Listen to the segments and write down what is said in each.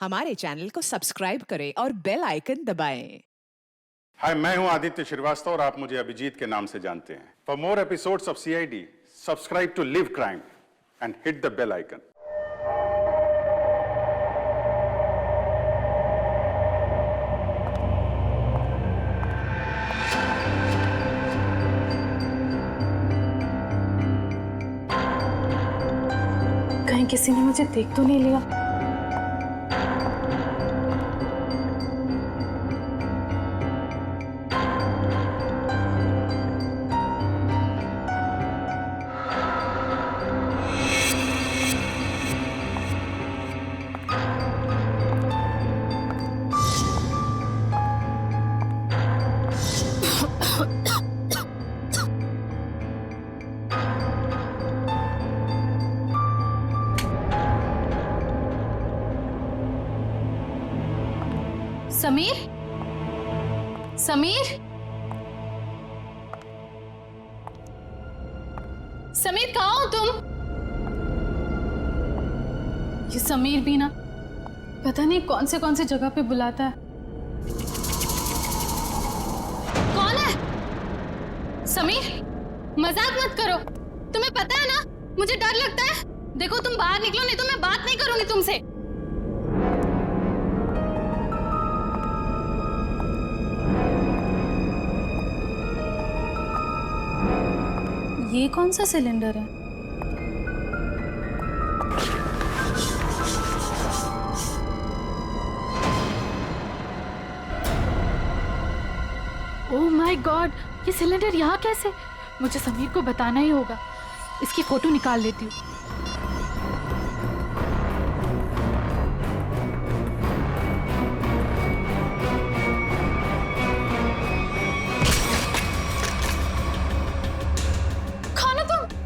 हमारे चैनल को सब्सक्राइब करें और बेल आइकन दबाएं। हाय, मैं हूं आदित्य श्रीवास्तव और आप मुझे अभिजीत के नाम से जानते हैं। For more episodes of CID, subscribe to live crime and hit the bell icon. कहीं किसी ने मुझे देख तो नहीं लिया। समीर, समीर, समीर कहाँ हो तुम? ये समीर भी ना पता नहीं कौन से जगह पे बुलाता है। कौन है? समीर, मजाक मत करो। तुम्हें पता है ना मुझे डर लगता है। देखो तुम बाहर निकलो नहीं तो मैं बात नहीं करूंगी तुमसे। ये कौन सा सिलेंडर है? ओह माय गॉड, ये सिलेंडर यहाँ कैसे? मुझे समीर को बताना ही होगा। इसकी फोटो निकाल लेती हूँ।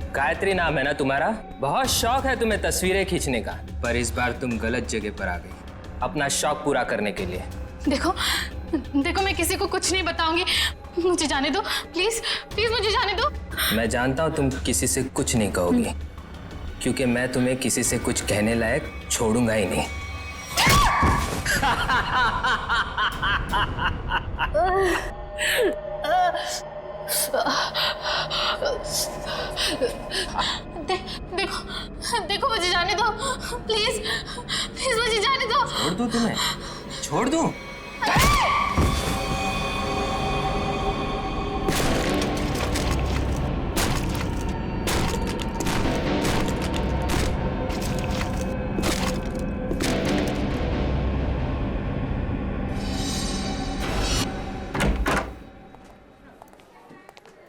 गायत्री नाम है ना तुम्हारा? बहुत शौक है तुम्हें तस्वीरें खींचने का, पर इस बार तुम गलत जगह पर आ गई अपना शौक पूरा करने के लिए। देखो देखो, मैं किसी को कुछ नहीं बताऊंगी। मुझे जाने दो प्लीज, प्लीज मुझे जाने दो। मैं जानता हूँ तुम किसी से कुछ नहीं कहोगी, क्योंकि मैं तुम्हें किसी से कुछ कहने लायक छोड़ूंगा ही नहीं। देखो मुझे जाने दो प्लीज, प्लीज मुझे जाने दो। छोड़ दूं तुम्हें? छोड़ दूं?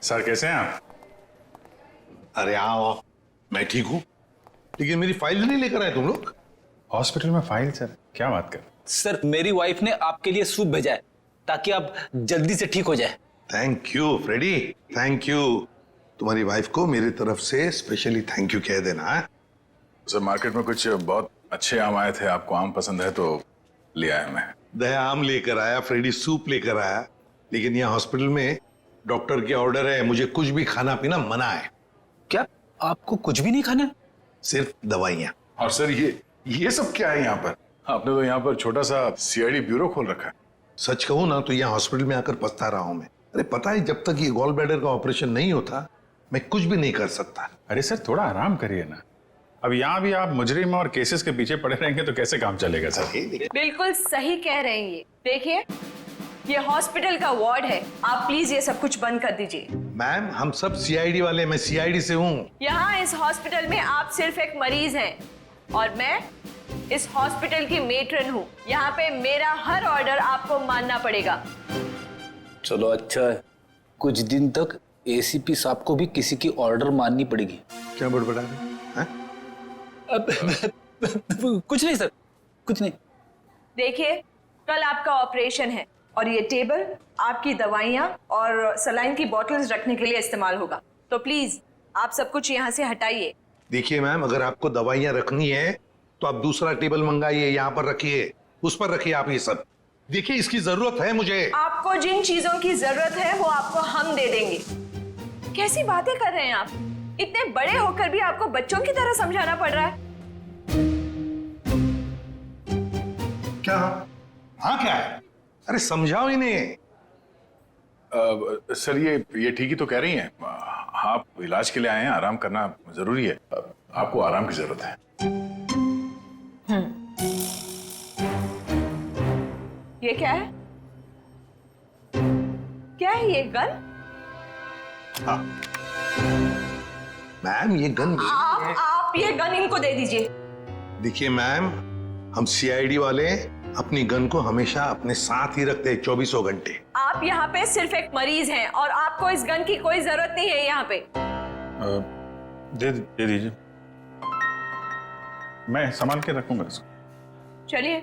सर कैसे हैं आप? अरे आओ, मैं ठीक हूँ, लेकिन मेरी फाइल नहीं लेकर आए तुम लोग। हॉस्पिटल में फाइल? सर क्या बात कर। सर मेरी वाइफ ने आपके लिए सूप भेजा है ताकि आप जल्दी से ठीक हो जाए। Thank you Freddy, thank you. तुम्हारी वाइफ को मेरी तरफ से स्पेशली थैंक यू कह देना है। सर मार्केट में कुछ बहुत अच्छे आम आए थे, आपको आम पसंद है तो ले आया मैं। दया आम लेकर आया, फ्रेडी सूप लेकर आया, लेकिन यहाँ हॉस्पिटल में डॉक्टर के ऑर्डर है, मुझे कुछ भी खाना पीना मना है। क्या आपको कुछ भी नहीं खाना? सिर्फ दवाइयाँ। और सर ये सब क्या है यहाँ पर? आपने तो यहाँ पर छोटा सा सीआईडी ब्यूरो खोल रखा है। सच कहूँ ना तो यहाँ हॉस्पिटल में आकर पछता रहा हूँ मैं। अरे पता है, जब तक ये गॉल ब्लैडर का ऑपरेशन नहीं होता मैं कुछ भी नहीं कर सकता। अरे सर थोड़ा आराम करिए ना। अब यहाँ भी आप मुजरिम और केसेस के पीछे पड़े रहेंगे तो कैसे काम चलेगा सर? बिल्कुल सही कह रहे हैं। ये देखिए, ये हॉस्पिटल का वार्ड है। आप प्लीज ये सब कुछ बंद कर दीजिए। मैम हम सब सीआईडी वाले, मैं सीआईडी से हूँ। यहाँ इस हॉस्पिटल में आप सिर्फ एक मरीज हैं और मैं इस हॉस्पिटल की मेट्रन हूँ। यहाँ पे मेरा हर ऑर्डर आपको मानना पड़ेगा। चलो अच्छा है, कुछ दिन तक एसीपी साहब को भी किसी की ऑर्डर माननी पड़ेगी। क्या बड़बड़ा रहे हैं? कुछ नहीं सर, कुछ नहीं। देखिए, कल आपका ऑपरेशन है और ये टेबल आपकी दवाइयाँ और सलाइन की बॉटल्स रखने के लिए इस्तेमाल होगा। तो प्लीज आप सब कुछ यहाँ से हटाइए। देखिए मैम, अगर आपको दवाइयाँ रखनी है तो आप दूसरा टेबल मंगाइए, यहाँ पर रखिए, उस पर रखिए आप ये सब। देखिए इसकी जरूरत है मुझे। आपको जिन चीजों की जरूरत है वो आपको हम दे देंगे। कैसी बातें कर रहे हैं आप? इतने बड़े होकर भी आपको बच्चों की तरह समझाना पड़ रहा है। क्या हाँ क्या है? अरे समझाओ इन्हें। सर ये ठीक ही तो कह रही हैं। आप इलाज के लिए आए हैं, आराम करना जरूरी है। आपको आराम की जरूरत है। ये क्या है? क्या है ये गन? हाँ मैम, ये गन आप ये गन इनको दे दीजिए। देखिए मैम, हम सीआईडी वाले अपनी गन को हमेशा अपने साथ ही रखते हैं 24 घंटे। आप यहाँ पे सिर्फ एक मरीज हैं और आपको इस गन की कोई जरूरत नहीं है यहाँ पे। दे दीजिए, मैं संभाल के रखूंगा इसको। चलिए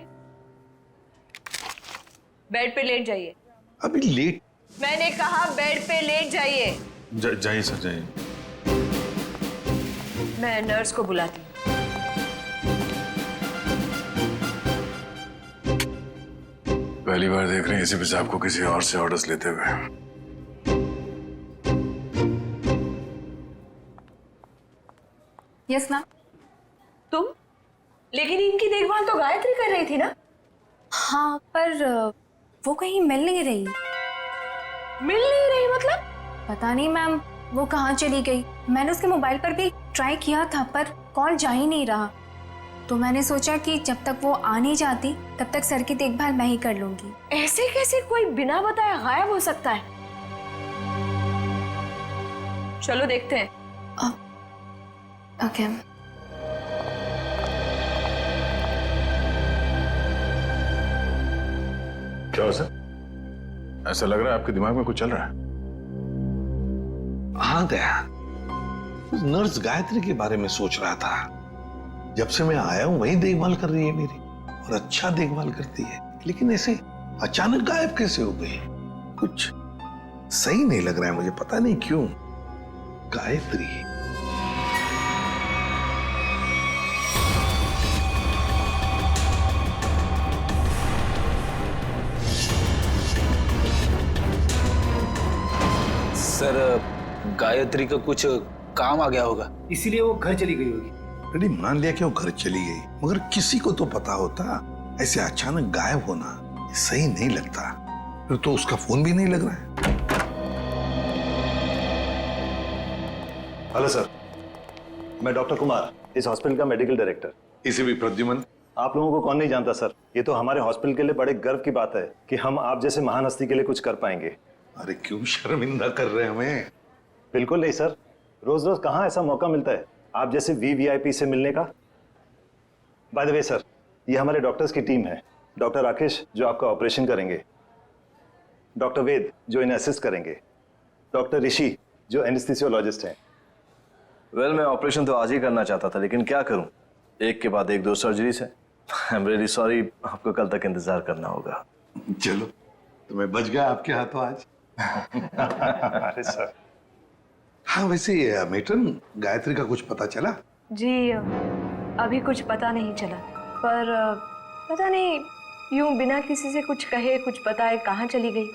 बेड पे लेट जाइए। अभी लेट? मैंने कहा बेड पे लेट जाइए। जाइए सर, जाइए। मैं नर्स को बुलाती हूँ। पहली बार देख रहे हैं एसीपी साहब को किसी और से ऑर्डर्स लेते हुए। Yes ma'am. तुम? लेकिन इनकी देखभाल तो गायत्री कर रही थी ना? हाँ, पर वो कहीं मिल नहीं रही। मिल नहीं रही मतलब? पता नहीं मैम, वो कहाँ चली गई। मैंने उसके मोबाइल पर भी ट्राई किया था पर कॉल जा ही नहीं रहा। तो मैंने सोचा कि जब तक वो आ नहीं जाती तब तक सर की देखभाल मैं ही कर लूंगी। ऐसे कैसे कोई बिना बताए गायब हो सकता है? चलो देखते हैं। ओके। क्या हो सर? ऐसा लग रहा है आपके दिमाग में कुछ चल रहा है। हाँ दया, उस नर्स गायत्री के बारे में सोच रहा था। जब से मैं आया हूं वही देखभाल कर रही है मेरी, और अच्छा देखभाल करती है, लेकिन ऐसे अचानक गायब कैसे हो गई? कुछ सही नहीं लग रहा है मुझे, पता नहीं क्यों। गायत्री सर गायत्री का कुछ काम आ गया होगा, इसीलिए वो घर चली गई होगी। रेडी मान लिया कि वो घर चली गई, मगर किसी को तो पता होता। ऐसे अचानक गायब होना ये सही नहीं लगता। फिर तो उसका फोन भी नहीं लग रहा है। हेलो सर, मैं डॉक्टर कुमार, इस हॉस्पिटल का मेडिकल डायरेक्टर। इसे भी प्रद्युमन। आप लोगों को कौन नहीं जानता सर, ये तो हमारे हॉस्पिटल के लिए बड़े गर्व की बात है कि हम आप जैसे महान हस्ती के लिए कुछ कर पाएंगे। अरे क्यों शर्मिंदा कर रहे हैं हमें? बिल्कुल नहीं सर, रोज रोज कहाँ ऐसा मौका मिलता है आप जैसे वीवीआईपी से मिलने का। बाय द वे सर, ये हमारे डॉक्टर्स की टीम है। डॉक्टर राकेश जो आपका ऑपरेशन करेंगे, डॉक्टर वेद जो इन्हें असिस्ट करेंगे, डॉक्टर ऋषि जो एनेस्थीसियोलॉजिस्ट हैं। वेल, मैं ऑपरेशन तो आज ही करना चाहता था, लेकिन क्या करूं, एक के बाद एक 2 सर्जरीज है। आई एम रियली सॉरी, आपको कल तक इंतजार करना होगा। चलो, तो मैं बच गया आपके हाथों आज। अरे सर। हाँ वैसे मेटन, गायत्री का कुछ पता चला? जी अभी कुछ पता नहीं चला, पर पता नहीं यूं बिना किसी से कुछ कहे कुछ बताए कहाँ चली गई।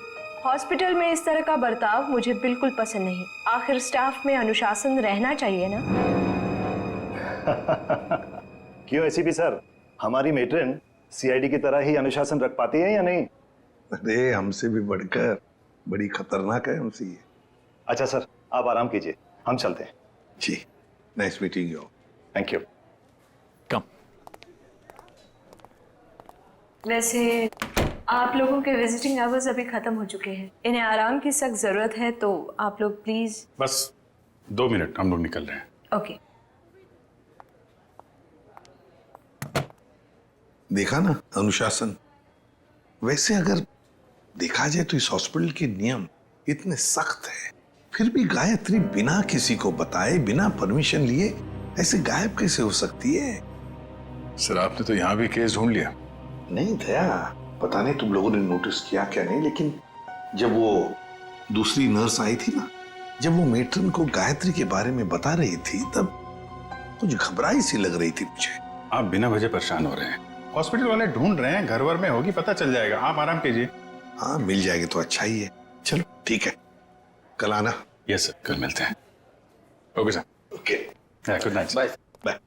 हॉस्पिटल में इस तरह का बर्ताव मुझे बिल्कुल पसंद नहीं। आखिर स्टाफ में अनुशासन रहना चाहिए ना। क्यों एसीपी सर, हमारी मेट्रन सीआईडी की तरह ही अनुशासन रख पाती है या नहीं? अरे हमसे भी बढ़कर बड़ी खतरनाक है हमसे ये। अच्छा सर, आप आराम कीजिए, हम चलते हैं। जी, nice meeting you. Thank you. Come. वैसे आप लोगों के विजिटिंग आवर्स अभी खत्म हो चुके हैं, इन्हें आराम की सख्त जरूरत है, तो आप लोग प्लीज। बस 2 मिनट, हम लोग निकल रहे हैं। ओके। देखा ना अनुशासन। वैसे अगर देखा जाए तो इस हॉस्पिटल के नियम इतने सख्त हैं, फिर भी गायत्री बिना किसी को बताए, बिना परमिशन लिए ऐसे गायब कैसे हो सकती है? सर आपने तो यहाँ भी केस ढूंढ लिया। नहीं दया, पता नहीं तुम लोगों ने नोटिस किया क्या नहीं, लेकिन जब वो दूसरी नर्स आई थी ना, जब वो मेट्रन को गायत्री के बारे में बता रही थी, तब कुछ घबराई सी लग रही थी मुझे। आप बिना वजह परेशान हो रहे हैं। हॉस्पिटल वाले ढूंढ रहे हैं, घर वर में होगी, पता चल जाएगा। आप आराम कीजिए। हाँ मिल जाएगी तो अच्छा ही है। चलो ठीक है, कल आना। यस सर, कल मिलते हैं। Okay sir. Okay, good night. Bye.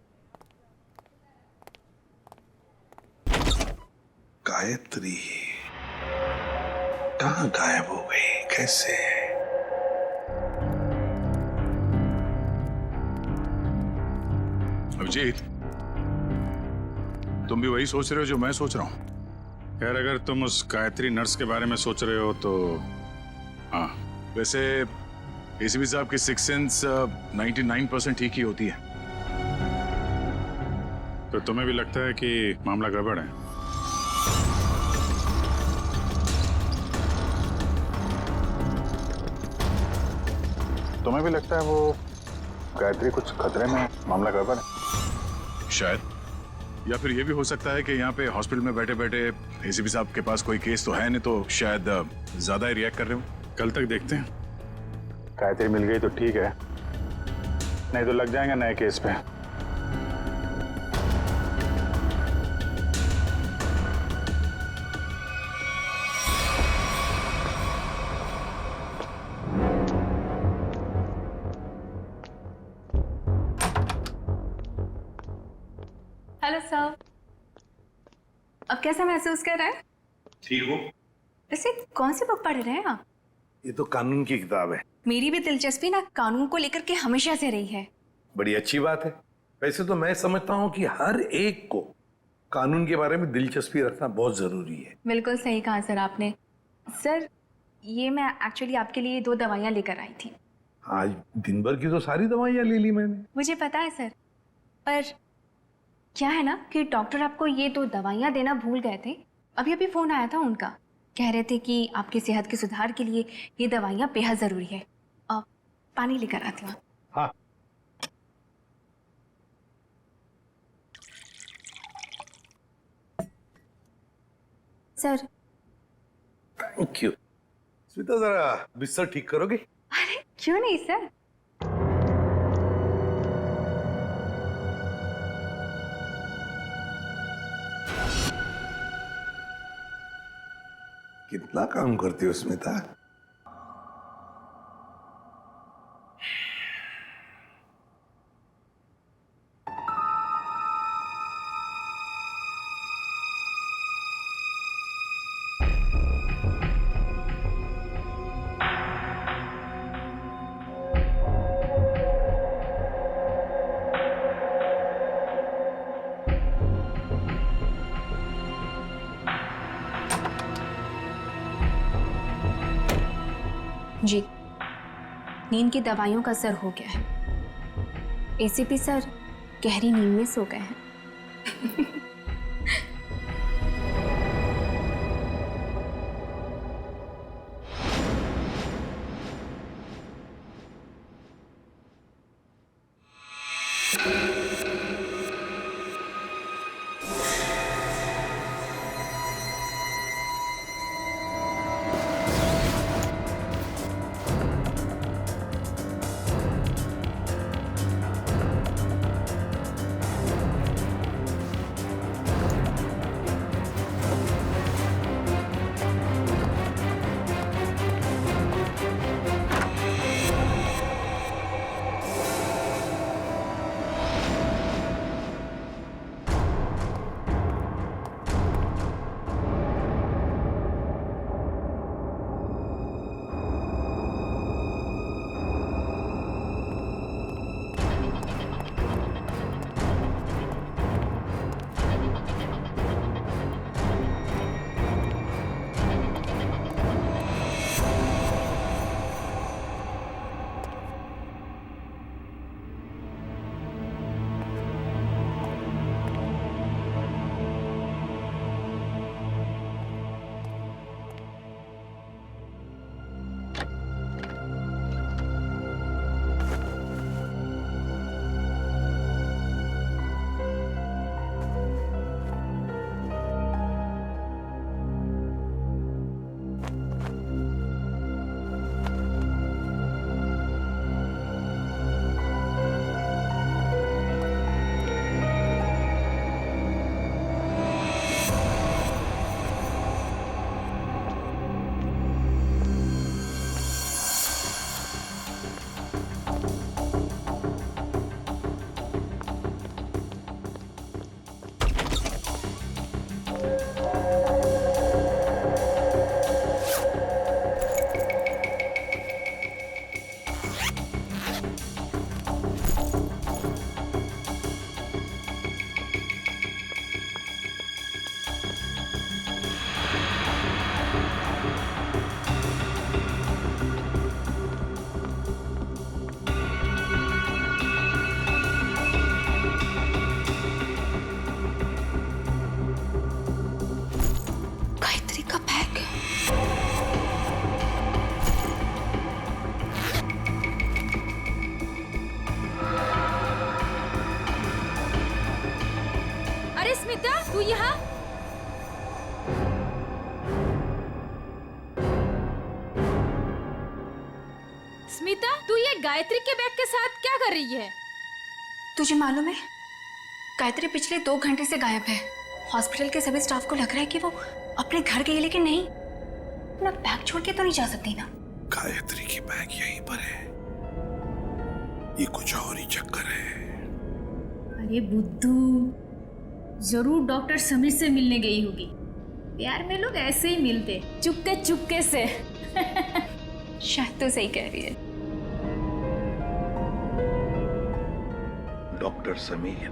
Gayatri कहाँ गायब हो गई, कैसे? अभिजीत, तुम भी वही सोच रहे हो जो मैं सोच रहा हूँ? खैर, अगर तुम उस गायत्री नर्स के बारे में सोच रहे हो तो हाँ। वैसे एसीपी साहब की सिक्स सेंस 99% ठीक ही होती है। तो तुम्हें भी लगता है कि मामला गड़बड़ है? तुम्हें भी लगता है वो गायत्री कुछ खतरे में, मामला गड़बड़ है? शायद, या फिर ये भी हो सकता है कि यहाँ पे हॉस्पिटल में बैठे बैठे एसीपी साहब के पास कोई केस तो है नहीं, तो शायद ज्यादा ही रिएक्ट कर रहे हो। कल तक देखते हैं। गायत्री मिल गई तो ठीक है, नहीं तो लग जाएंगे नए केस पे। हेलो सर, अब कैसा महसूस कर रहे हैं? ठीक हो? वैसे कौन सी बुक पढ़ रहे हैं आप? ये तो कानून की किताब है। मेरी भी दिलचस्पी ना कानून को लेकर के हमेशा से रही है। बड़ी अच्छी बात है। वैसे तो मैं समझता हूँ कि हर एक को कानून के बारे में दिलचस्पी रखना बहुत जरूरी है। बिल्कुल सही कहा सर आपने। सर, ये मैं एक्चुअली आपके लिए 2 दवाइयाँ लेकर आई थी। आज दिन भर की तो सारी दवाइयाँ ले ली मैंने। मुझे पता है सर, पर क्या है ना कि डॉक्टर आपको ये 2 दवाइयाँ देना भूल गए थे। अभी अभी फोन आया था उनका, कह रहे थे कि आपकी सेहत के सुधार के लिए ये दवाइयाँ बेहद जरूरी है। अब पानी लेकर आती हूँ। हाँ। सर। Thank you. स्मिता, जरा बिस्तर ठीक करोगे? अरे क्यों नहीं सर। कितना काम करती हो स्मिता? जी, नींद की दवाइयों का असर हो गया है। एसीपी सर गहरी नींद में सो गए हैं। स्मिता, तू ये गायत्री के बैग के साथ क्या कर रही है? तुझे मालूम है, गायत्री पिछले 2 घंटे से गायब है। हॉस्पिटल के सभी स्टाफ को लग रहा है कि वो अपने घर गई, लेकिन नहीं, अपना बैग छोड़ के तो नहीं जा सकती ना। गायत्री की बैग यहीं पर है, ये कुछ और ही चक्कर है। अरे बुद्धू, जरूर डॉक्टर समीर से मिलने गई होगी। प्यार में लोग ऐसे ही मिलते, चुपके चुपके से। शायद तो सही कह रही है। डॉक्टर समीर,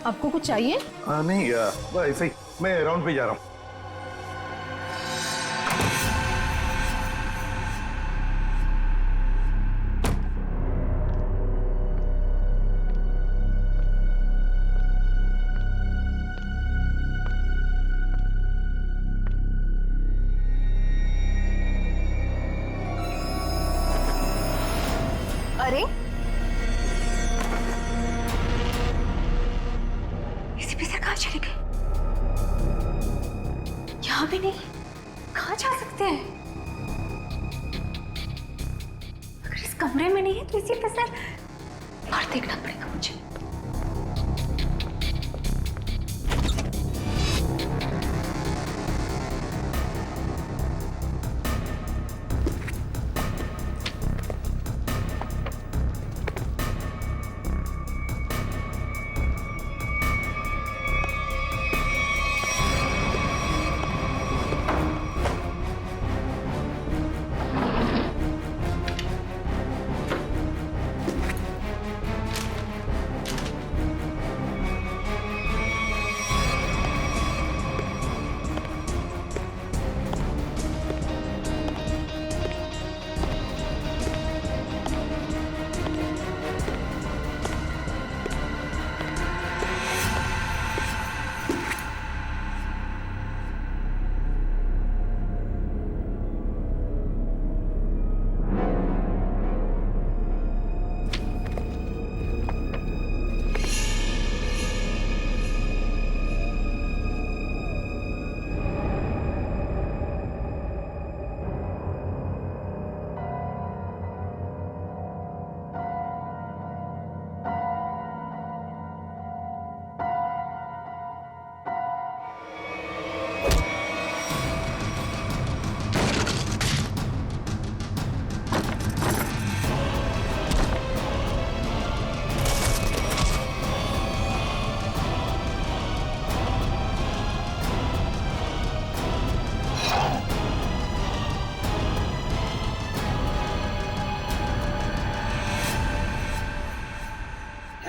आपको कुछ चाहिए? नहीं, ऐसे ही मैं राउंड पे जा रहा हूँ। अरे एसीपी सर कहाँ चले गए? यहाँ भी नहीं, कहाँ जा सकते हैं? अगर इस कमरे में नहीं है तो एसीपी सर बाहर देखना पड़ेगा मुझे।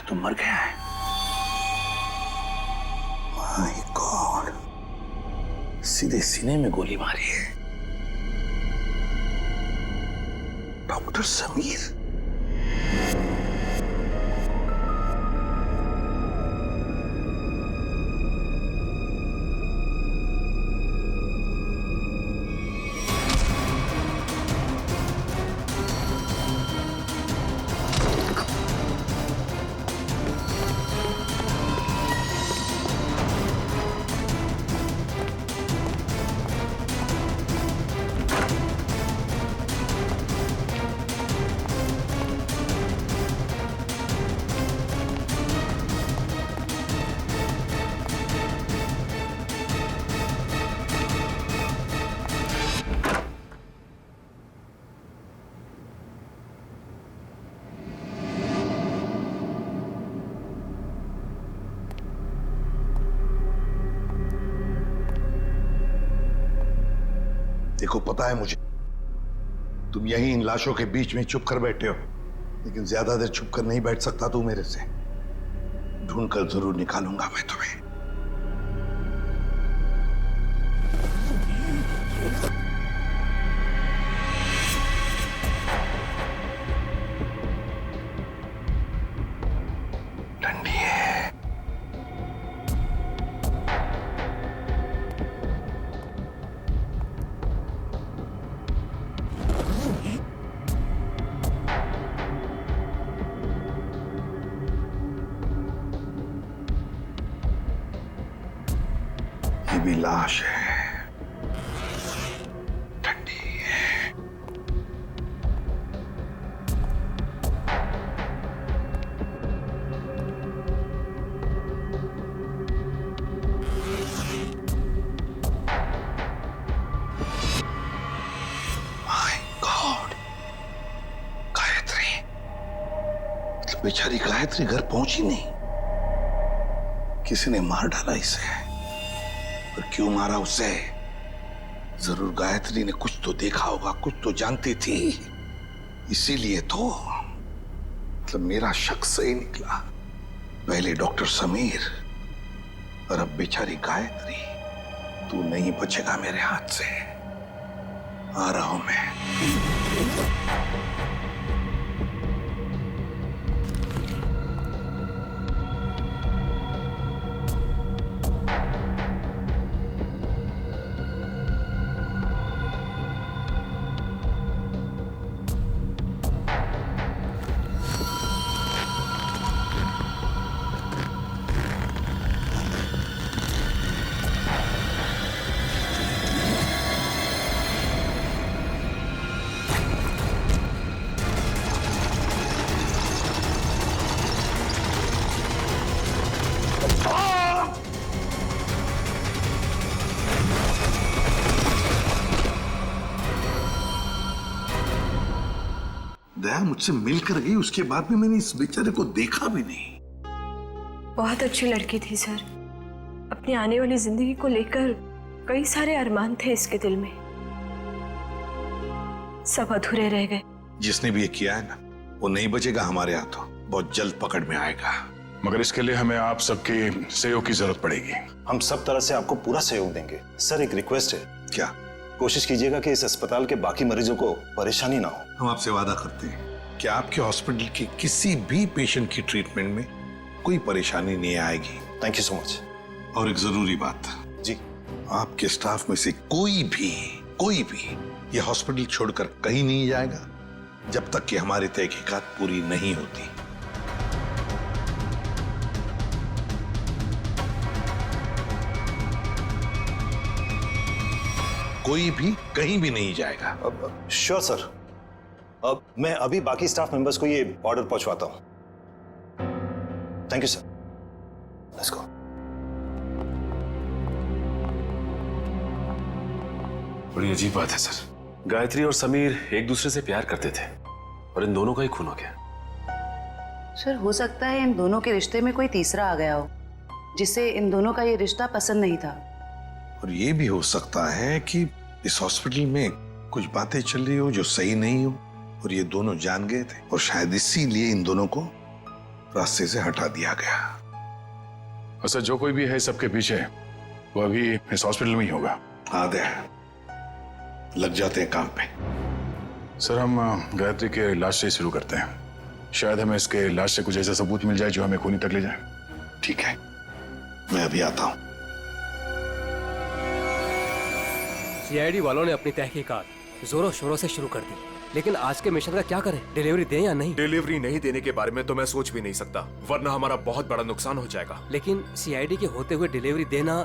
तो मर गया है। माय गॉड, सीधे सीने में गोली मारी है। डॉक्टर समीर, देखो पता है मुझे, तुम यहीं इन लाशों के बीच में चुप कर बैठे हो, लेकिन ज्यादा देर चुप कर नहीं बैठ सकता तू मेरे से। ढूंढकर जरूर निकालूंगा मैं तुम्हें। ठंडी है। ये भी लाश है, ठंडी है। माय गॉड, गायत्री, मतलब बेचारी गायत्री घर पहुंची नहीं। किसी ने मार डाला इसे। और क्यों मारा उसे? जरूर गायत्री ने कुछ तो देखा होगा, कुछ तो जानती थी, इसीलिए तो। मतलब मेरा शक सही निकला। पहले डॉक्टर समीर और अब बेचारी गायत्री। तू नहीं बचेगा मेरे हाथ से। आ रहा हूं मैं। दया मुझसे मिलकर गई, उसके बाद में मैंने इस बेचारे को देखा भी नहीं। बहुत अच्छी लड़की थी सर। अपनी आने वाली जिंदगी को लेकर कई सारे अरमान थे इसके दिल में, सब अधूरे रह गए। जिसने भी ये किया है ना, वो नहीं बचेगा हमारे हाथों। बहुत जल्द पकड़ में आएगा। मगर इसके लिए हमें आप सबके सहयोग की जरूरत पड़ेगी। हम सब तरह से आपको पूरा सहयोग देंगे। सर एक रिक्वेस्ट है। क्या? कोशिश कीजिएगा कि इस अस्पताल के बाकी मरीजों को परेशानी ना हो। हम आपसे वादा करते हैं कि आपके हॉस्पिटल के किसी भी पेशेंट की ट्रीटमेंट में कोई परेशानी नहीं आएगी। Thank you so much. और एक जरूरी बात जी, आपके स्टाफ में से कोई भी ये हॉस्पिटल छोड़कर कहीं नहीं जाएगा जब तक कि हमारी तहकीकात पूरी नहीं होती। कोई भी कहीं भी नहीं जाएगा। Sure sir. अब मैं अभी बाकी स्टाफ मेंबर्स को ये ऑर्डर पहुंचवाता हूं। Thank you sir. Let's go. बड़ी अजीब बात है सर। गायत्री और समीर एक दूसरे से प्यार करते थे और इन दोनों का ही खून हो गया। सर हो सकता है इन दोनों के रिश्ते में कोई तीसरा आ गया हो जिससे इन दोनों का ये रिश्ता पसंद नहीं था। और ये भी हो सकता है कि इस हॉस्पिटल में कुछ बातें चल रही हो जो सही नहीं हो और ये दोनों जान गए थे और शायद इसीलिए इन दोनों को रास्ते से हटा दिया गया। और सर जो कोई भी है सबके पीछे वो अभी इस हॉस्पिटल में ही होगा। आदे लग जाते हैं काम पे। सर हम गायत्री के लाश से शुरू करते हैं। शायद हमें इसके लाश से कुछ ऐसा सबूत मिल जाए जो हमें खूनी तक ले जाए। ठीक है, मैं अभी आता हूं। सीआईडी वालों ने अपनी तहकीकात जोरों शोरों से शुरू कर दी, लेकिन आज के मिशन का क्या करें? डिलीवरी दें या नहीं? डिलीवरी नहीं देने के बारे में तो मैं सोच भी नहीं सकता, वरना हमारा बहुत बड़ा नुकसान हो जाएगा। लेकिन सीआईडी के होते हुए डिलीवरी देना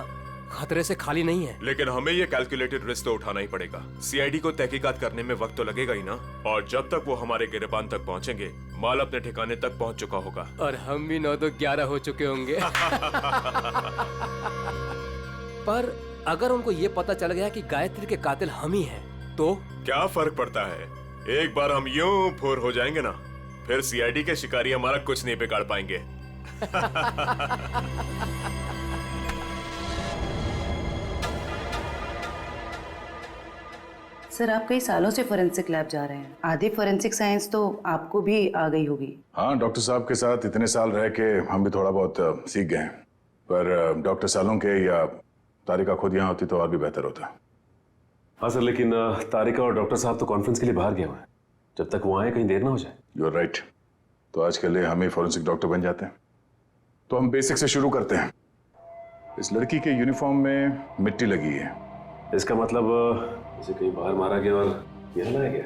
खतरे से खाली नहीं है। लेकिन हमें ये कैलकुलेटेड रिस्क तो उठाना ही पड़ेगा। सीआईडी को तहकीकात करने में वक्त तो लगेगा ही ना, और जब तक वो हमारे गिरबान तक पहुंचेंगे माल अपने ठिकाने तक पहुंच चुका होगा और हम भी 9-2-11 हो चुके होंगे। पर अगर उनको ये पता चल गया कि गायत्री के कातिल हम ही हैं, तो क्या फर्क पड़ता है? एक बार हम यूं फुर हो जाएंगे ना, फिर सीआईडी के शिकारी हमारा कुछ नहीं बिगाड़ पाएंगे। सर आप कई सालों से फोरेंसिक लैब जा रहे हैं, आधी फोरेंसिक साइंस तो आपको भी आ गई होगी। हाँ, डॉक्टर साहब के साथ इतने साल रह के हम भी थोड़ा बहुत सीख गए हैं। पर डॉक्टर सालों के या तारिका खुद यहाँ होती तो और भी बेहतर होता। हाँ सर, लेकिन तारिका और डॉक्टर साहब तो कॉन्फ्रेंस के लिए बाहर गए हुए हैं। जब तक वो आए कहीं देर ना हो जाए। You are right. तो आज के लिए हम ही फॉरेंसिक डॉक्टर बन जाते हैं। तो हम बेसिक से शुरू करते हैं। इस लड़की के यूनिफॉर्म में मिट्टी लगी है। इसका मतलब इसे कहीं बाहर मारा गया और यहाँ लाया गया।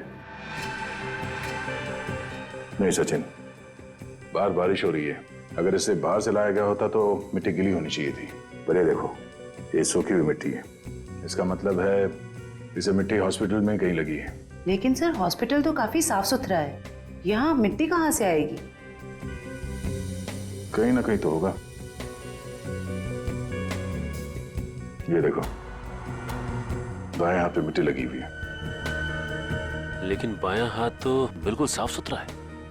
नहीं सचिन, बाहर बारिश हो रही है। अगर इसे बाहर से लाया गया होता तो मिट्टी गीली होनी चाहिए थी। पर ये देखो, ये सूखी हुई मिट्टी है। इसका मतलब है इसे मिट्टी हॉस्पिटल में कहीं लगी है। लेकिन सर हॉस्पिटल तो काफी साफ सुथरा है, यहाँ मिट्टी कहाँ से आएगी? कहीं ना कहीं तो होगा। ये देखो, बाएं हाथ पे मिट्टी लगी हुई है। लेकिन बायां हाथ तो बिल्कुल साफ सुथरा है।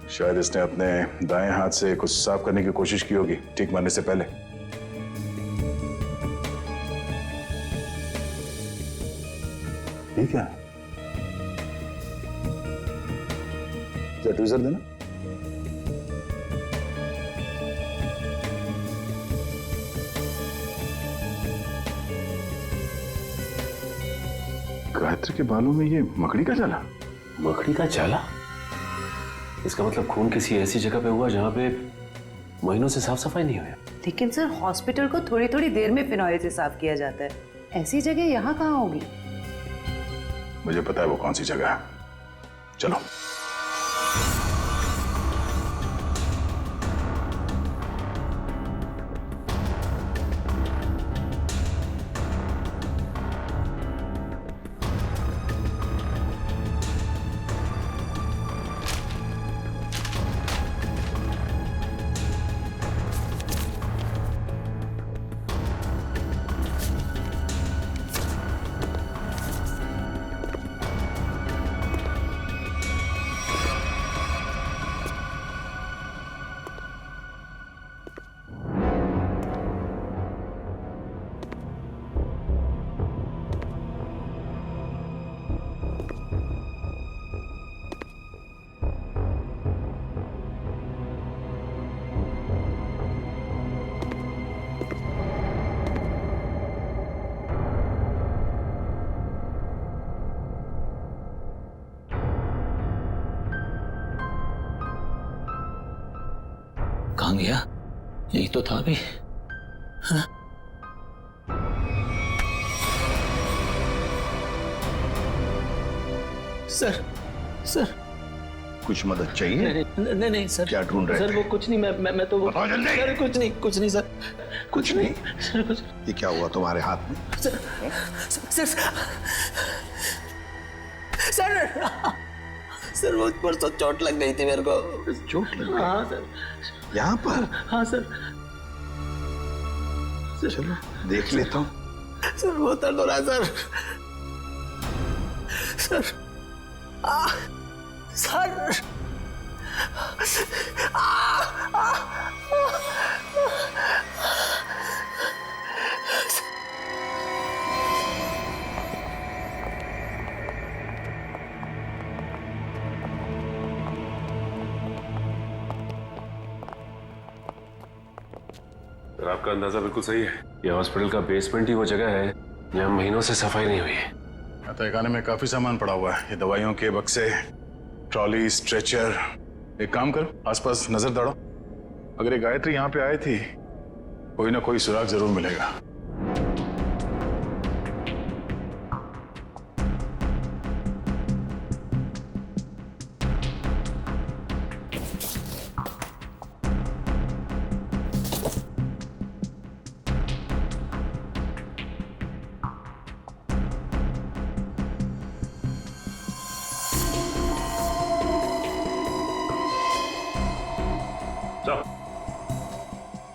शायद इसने अपने दाएं हाथ से कुछ साफ करने की कोशिश की होगी ठीक मारने से पहले। ठीक है, ट्वीजर देना। गायत्री के बालों में ये मकड़ी का जाला। मकड़ी का जाला? इसका मतलब खून किसी ऐसी जगह पे हुआ जहां पे महीनों से साफ सफाई नहीं हुई। लेकिन सर हॉस्पिटल को थोड़ी थोड़ी देर में फिनॉइल से साफ किया जाता है, ऐसी जगह यहाँ कहाँ होगी? मुझे पता है वो कौन सी जगह है। चलो। कहाँ गया? यही तो था अभी। हाँ? सर, सर कुछ मदद चाहिए? नहीं नहीं सर। क्या ढूंढ रहे सर थे? वो कुछ नहीं, मैं तो वो सर कुछ नहीं सर। कुछ नहीं? सर कुछ। ये क्या हुआ तुम्हारे हाथ में? सर सर सर वो परसों चोट लग गई थी मेरे को। चोट लग गई? हाँ सर। यहाँ पर? हाँ सर। चलो देख लेता हूँ। सर बहुत दर्द हो रहा है सर। सर सर आपका अंदाजा बिल्कुल सही है। ये हॉस्पिटल का बेसमेंट ही वो जगह है जहाँ महीनों से सफाई नहीं हुई है। तहखाने में काफी सामान पड़ा हुआ है। ये दवाइयों के बक्से, ट्रॉली, स्ट्रेचर। एक काम करो, आसपास नजर दौड़ो। अगर ये गायत्री यहाँ पे आई थी, कोई ना कोई सुराग जरूर मिलेगा।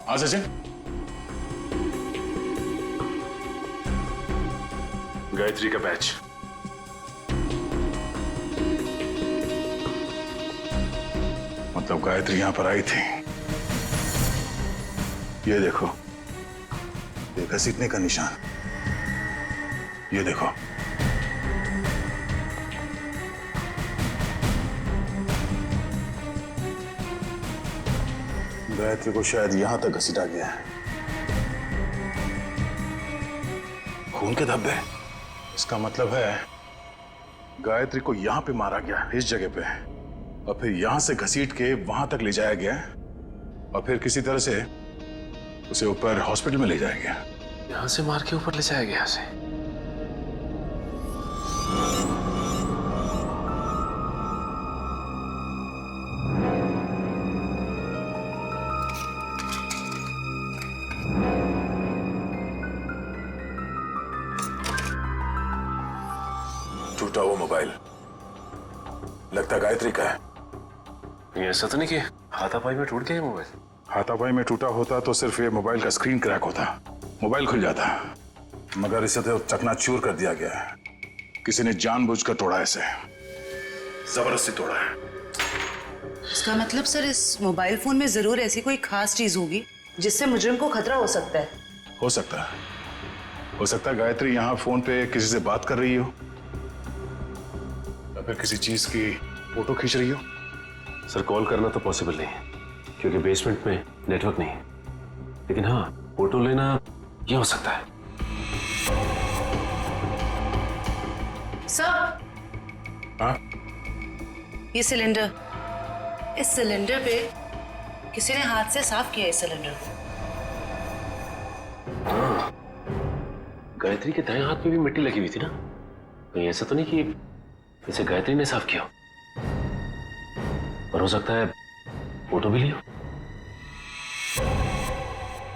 हाँ सचिन, गायत्री का बैच। मतलब गायत्री यहां पर आई थी। ये देखो, ये घसीटने का निशान। ये देखो, गायत्री को शायद यहां तक घसीटा गया है। खून के धब्बे, इसका मतलब है गायत्री को यहां पे मारा गया, इस जगह पे, और फिर यहां से घसीट के वहां तक ले जाया गया, और फिर किसी तरह से उसे ऊपर हॉस्पिटल में ले जाया गया। यहां से मार के ऊपर ले जाया गया उसे। टूटा हुआ मोबाइल, लगता गायत्री का है। ये ऐसा तो नहीं कि हाथापाई में टूट गया ये मोबाइल? हाथापाई में टूटा होता तो सिर्फ ये मोबाइल का स्क्रीन क्रैक होता, मोबाइल खुल जाता, मगर इसे तो चकनाचूर कर दिया गया है। किसी ने जानबूझकर तोड़ा है इसे, जबरदस्ती तोड़ा है। इसका मतलब सर इस मोबाइल फोन में जरूर ऐसी कोई खास चीज होगी जिससे मुजरिम को खतरा हो सकता है। हो सकता है, हो सकता है गायत्री यहाँ फोन पे किसी से बात कर रही हो, या फिर किसी चीज की फोटो खींच रही हो। सर कॉल करना तो पॉसिबल नहीं है क्योंकि बेसमेंट में नेटवर्क नहीं है, लेकिन हाँ फोटो लेना ये हो सकता है। सर, हाँ? ये सिलेंडर, इस सिलेंडर पे किसी ने हाथ से साफ किया इस सिलेंडर को। हाँ, गायत्री के दाएं हाथ पे भी मिट्टी लगी हुई थी ना, कहीं ऐसा तो नहीं कि इसे गायत्री ने साफ किया, और हो सकता है फोटो भी लियो।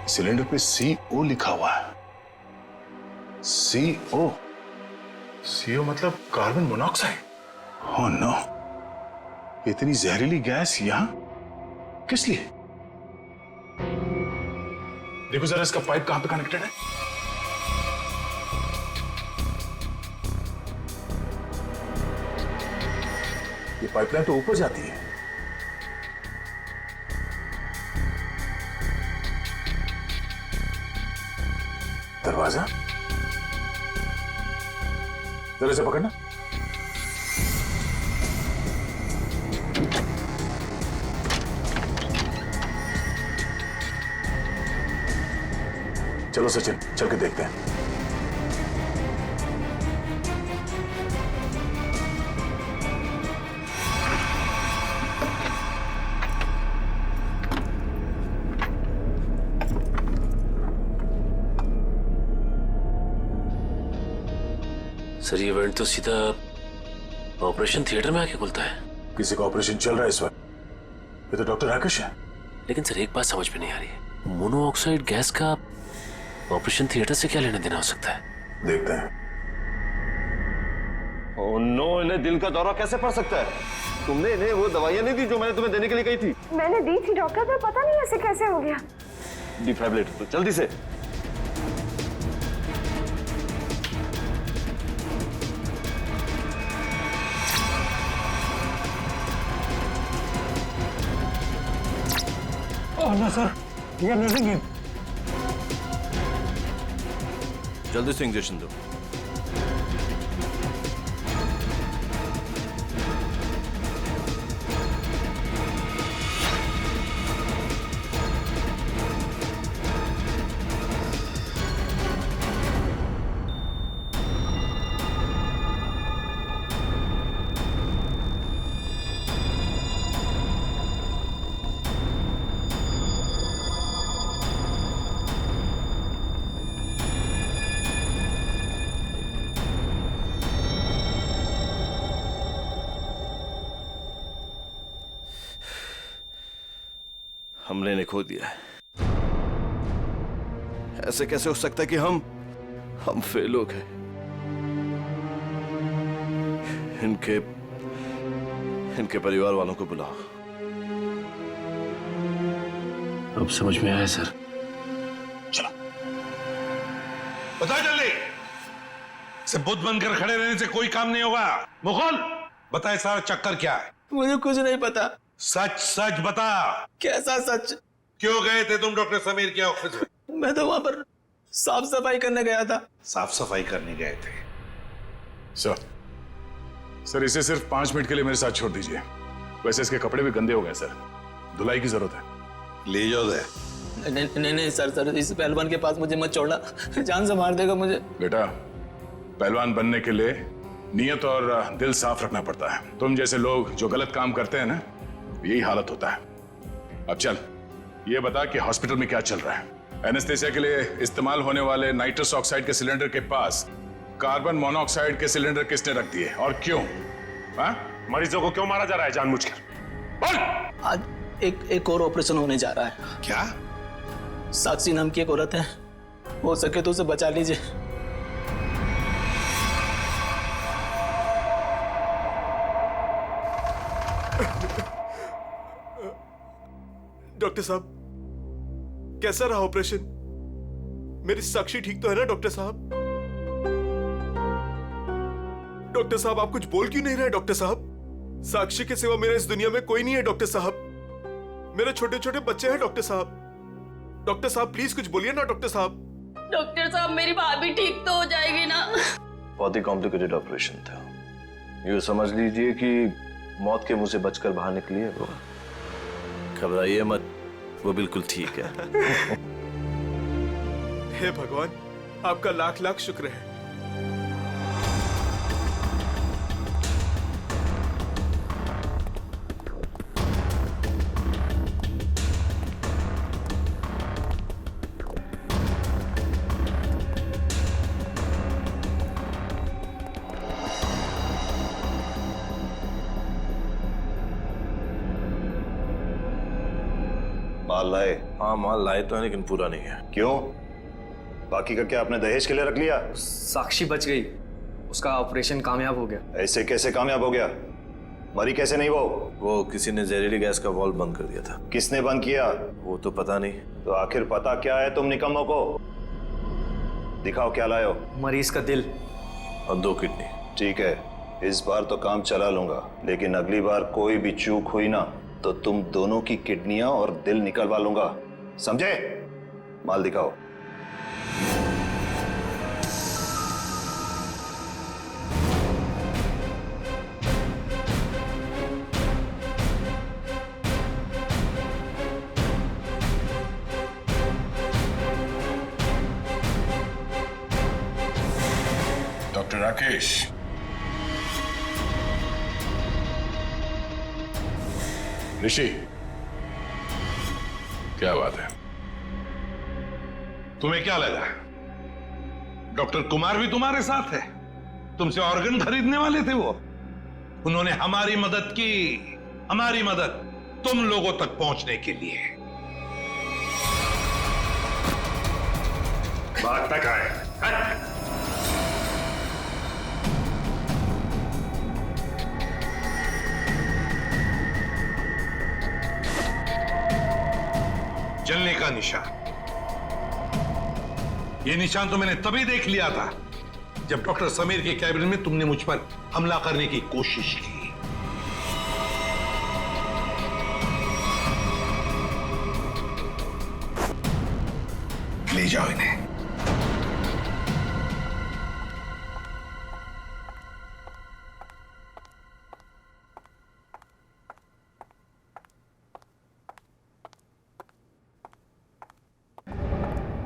सिलेंडर पे CO लिखा हुआ है। CO, CO मतलब कार्बन मोनोऑक्साइड। ओह नो, इतनी जहरीली गैस यहां किस लिए? देखो जरा इसका पाइप कहां पे कनेक्टेड है। ये पाइपलाइन तो ऊपर जाती है। दरवाजा जरा से पकड़ना। चलो सचिन, चल के देखते हैं। सर ये इवेंट तो सीधा ऑपरेशन थिएटर में आके खुलता है। किसी का ऑपरेशन चल रहा है इस वक्त। ये तो डॉक्टर राकेश है। लेकिन सर एक बात समझ में नहीं आ रही है, मोनोऑक्साइड गैस का ऑपरेशन थिएटर से क्या लेना देना हो सकता है? देखते हैं। ओह नो, इन्हें दिल का दौरा कैसे पड़ सकता है? तुमने इन्हें वो दवाइयां नहीं दी जो मैंने तुम्हें देने के लिए कही थी? मैंने दी थी डॉक्टर, पर पता नहीं ऐसे कैसे हो गया। डिफाइब्रिलेटर तो जल्दी से। ना सर, ये नहीं। जल्दी से इंजेक्शन दो। हमने इन्हें खो दिया है। ऐसे कैसे हो सकता है कि हम फेल हो गए? इनके परिवार वालों को बुलाओ। अब समझ में आया सर। चलो बताओ जल्दी। से बुद्ध बनकर खड़े रहने से कोई काम नहीं होगा। मुकुल बताए सारा चक्कर क्या है? मुझे कुछ नहीं पता। सच सच बता। कैसा सच? क्यों गए थे तुम डॉक्टर समीर के ऑफिस में? मैं तो वहां पर साफ सफाई करने गया था। साफ सफाई करने गए थे? सर इसे सिर्फ 5 मिनट के लिए मेरे साथ छोड़ दीजिए। वैसे इसके कपड़े भी गंदे हो गए सर, धुलाई की जरूरत है। ले जाओ दे। नहीं सर, इस पहलवान के पास मुझे मत छोड़ना, जान से मार देगा मुझे। बेटा, पहलवान बनने के लिए नियत और दिल साफ रखना पड़ता है। तुम जैसे लोग जो गलत काम करते हैं ना, यही हालत होता है। अब चल, ये बता कि हॉस्पिटल में क्या चल रहा है? एनेस्थेसिया के लिए इस्तेमाल होने वाले नाइट्रस ऑक्साइड के सिलेंडर के पास कार्बन मोनोऑक्साइड के सिलेंडर किसने रख दिए और क्यों? मरीजों को क्यों मारा जा रहा है जानबूझकर? बोल। आज एक और ऑपरेशन होने जा रहा है। क्या? साक्षी नाम की एक औरत है, हो सके तो उसे बचा लीजिए। डॉक्टर साहब, कैसा रहा ऑपरेशन? मेरी साक्षी ठीक तो है ना डॉक्टर साहब? डॉक्टर साहब, आप कुछ बोल क्यों नहीं रहे डॉक्टर साहब? साक्षी के सिवा मेरे इस दुनिया में कोई नहीं है डॉक्टर साहब। मेरे छोटे छोटे बच्चे हैं डॉक्टर साहब। डॉक्टर साहब प्लीज कुछ बोलिए ना डॉक्टर साहब। डॉक्टर साहब, मेरी भाभी ठीक तो हो जाएगी ना? बहुत ही कॉम्प्लिकेटेड ऑपरेशन था। यूँ समझ लीजिए कि मौत के मुंह से बचकर बाहर निकली है वो। घबराइए मत, वो बिल्कुल ठीक है। हे भगवान, आपका लाख लाख शुक्र है। माल लाए? हाँ, माल लाए तो है लेकिन पूरा नहीं है। क्यों? बाकी का क्या आपने दहेज के लिए रख लिया? साक्षी बच गई, उसका ऑपरेशन कामयाब हो गया। ऐसे कैसे कामयाब हो गया? मरी कैसे नहीं वो किसी ने जहरीली गैस का वाल्व बंद कर दिया था। किसने बंद किया? वो तो पता नहीं। तो आखिर पता क्या है तुम निकम्मों को? दिखाओ क्या लाए हो। मरीज का दिल और 2 किडनी। ठीक है, इस बार तो काम चला लूंगा, लेकिन अगली बार कोई भी चूक हुई ना तो तुम दोनों की किडनियां और दिल निकलवा लूंगा, समझे? माल दिखाओ। डॉक्टर राकेश, ऋषि, क्या बात है? तुम्हें क्या लगा डॉक्टर कुमार भी तुम्हारे साथ है? तुमसे ऑर्गन खरीदने वाले थे वो। उन्होंने हमारी मदद की, हमारी मदद तुम लोगों तक पहुंचने के लिए। बात तक आए। जलने का निशान, ये निशान तो मैंने तभी देख लिया था जब डॉक्टर समीर के कैबिन में तुमने मुझ पर हमला करने की कोशिश की। ले जाओ इन्हें।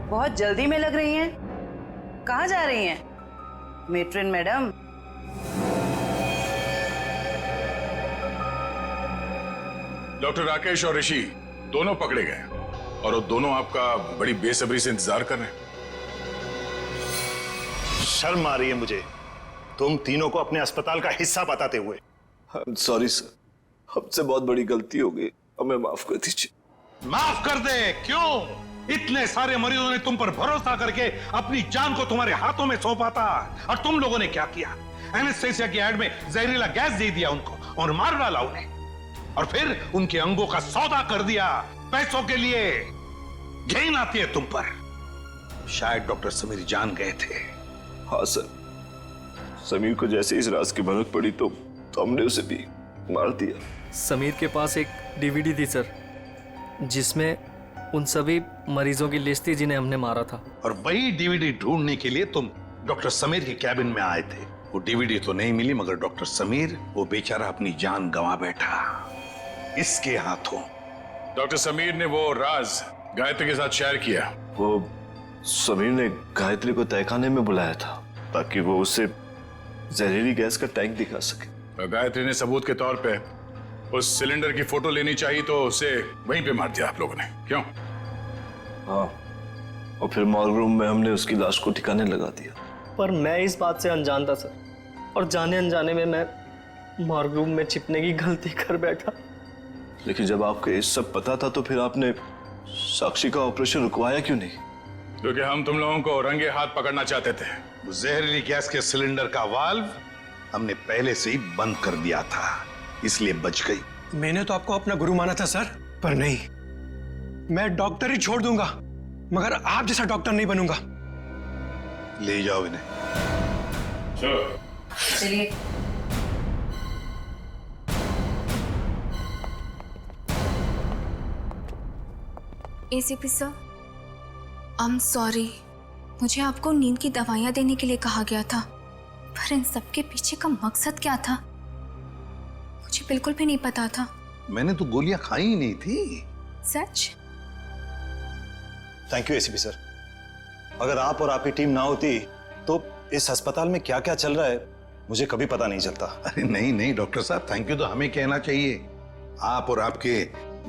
बहुत जल्दी में लग रही हैं। कहाँ जा रही हैं मेट्रिन मैडम? डॉक्टर राकेश और ऋषि दोनों पकड़े गए और वो दोनों आपका बड़ी बेसब्री से इंतजार कर रहे हैं। शर्म आ रही है मुझे तुम तीनों को अपने अस्पताल का हिस्सा बताते हुए। सॉरी सर, हमसे बहुत बड़ी गलती हो गई, हमें माफ कर दीजिए। माफ कर दे? क्यों? इतने सारे मरीजों ने तुम पर भरोसा करके अपनी जान को तुम्हारे हाथों में सौंपा था, और तुम लोगों ने क्या किया? एनेस्थेसिया की एड में जहरीला गैस दे दिया उनको और मार डाला उन्हें, और फिर उनके अंगों का सौदा कर दिया पैसों के लिए। घिन आती है तुम पर। शायद डॉक्टर समीर जान गए थे। हाँ सर, समीर को जैसे इस राज की भनक पड़ी तो हमने उसे भी मार दिया। समीर के पास एक डीवीडी थी सर, जिसमें उन सभी मरीजों की लिस्ट थी जिन्हें हमने मारा था। और वही डीवीडी ढूंढने के लिए तुम डॉक्टर समीर के कैबिन में आए थे। वो डीवीडी तो नहीं मिली, मगर डॉक्टर समीर वो बेचारा अपनी जान गंवा बैठा। इसके हाथों डॉक्टर समीर ने वो राज गायत्री के साथ शेयर किया। वो समीर ने गायत्री को तहखाने में बुलाया था ताकि वो उसे जहरीली गैस का टैंक दिखा सके। और गायत्री ने सबूत के तौर पे उस सिलेंडर की फोटो लेनी चाहिए तो उसे वहीं पे मार दिया आप लोगों ने, क्यों? हाँ, और फिर मॉर्ग रूम में हमने उसकी लाश को ठिकाने लगा दिया। पर मैं इस बात से अनजान था सर, और जाने अनजाने में मैं मॉर्ग रूम में छिपने की गलती कर बैठा। लेकिन जब आपको ये सब पता था तो फिर आपने साक्षी का ऑपरेशन रुकवाया क्यों नहीं? क्योंकि हम तुम लोगों को रंगे हाथ पकड़ना चाहते थे। वो जहरीली गैस के सिलेंडर का वाल्व हमने पहले से ही बंद कर दिया था, इसलिए बच गई। मैंने तो आपको अपना गुरु माना था सर, पर नहीं, मैं डॉक्टर ही छोड़ दूंगा मगर आप जैसा डॉक्टर नहीं बनूंगा। ले जाओ इन्हें। चलिए। ACP sir, I am sorry, मुझे आपको नींद की दवाइयां देने के लिए कहा गया था, पर इन सब के पीछे का मकसद क्या था मुझे बिल्कुल भी नहीं पता था। मैंने तो गोलियां खाई ही नहीं थी। सच? Thank you ACP sir. अगर आप और आपकी टीम ना होती तो इस अस्पताल में क्या क्या चल रहा है मुझे कभी पता नहीं चलता। अरे नहीं नहीं डॉक्टर साहब, थैंक यू तो हमें कहना चाहिए। आप और आपके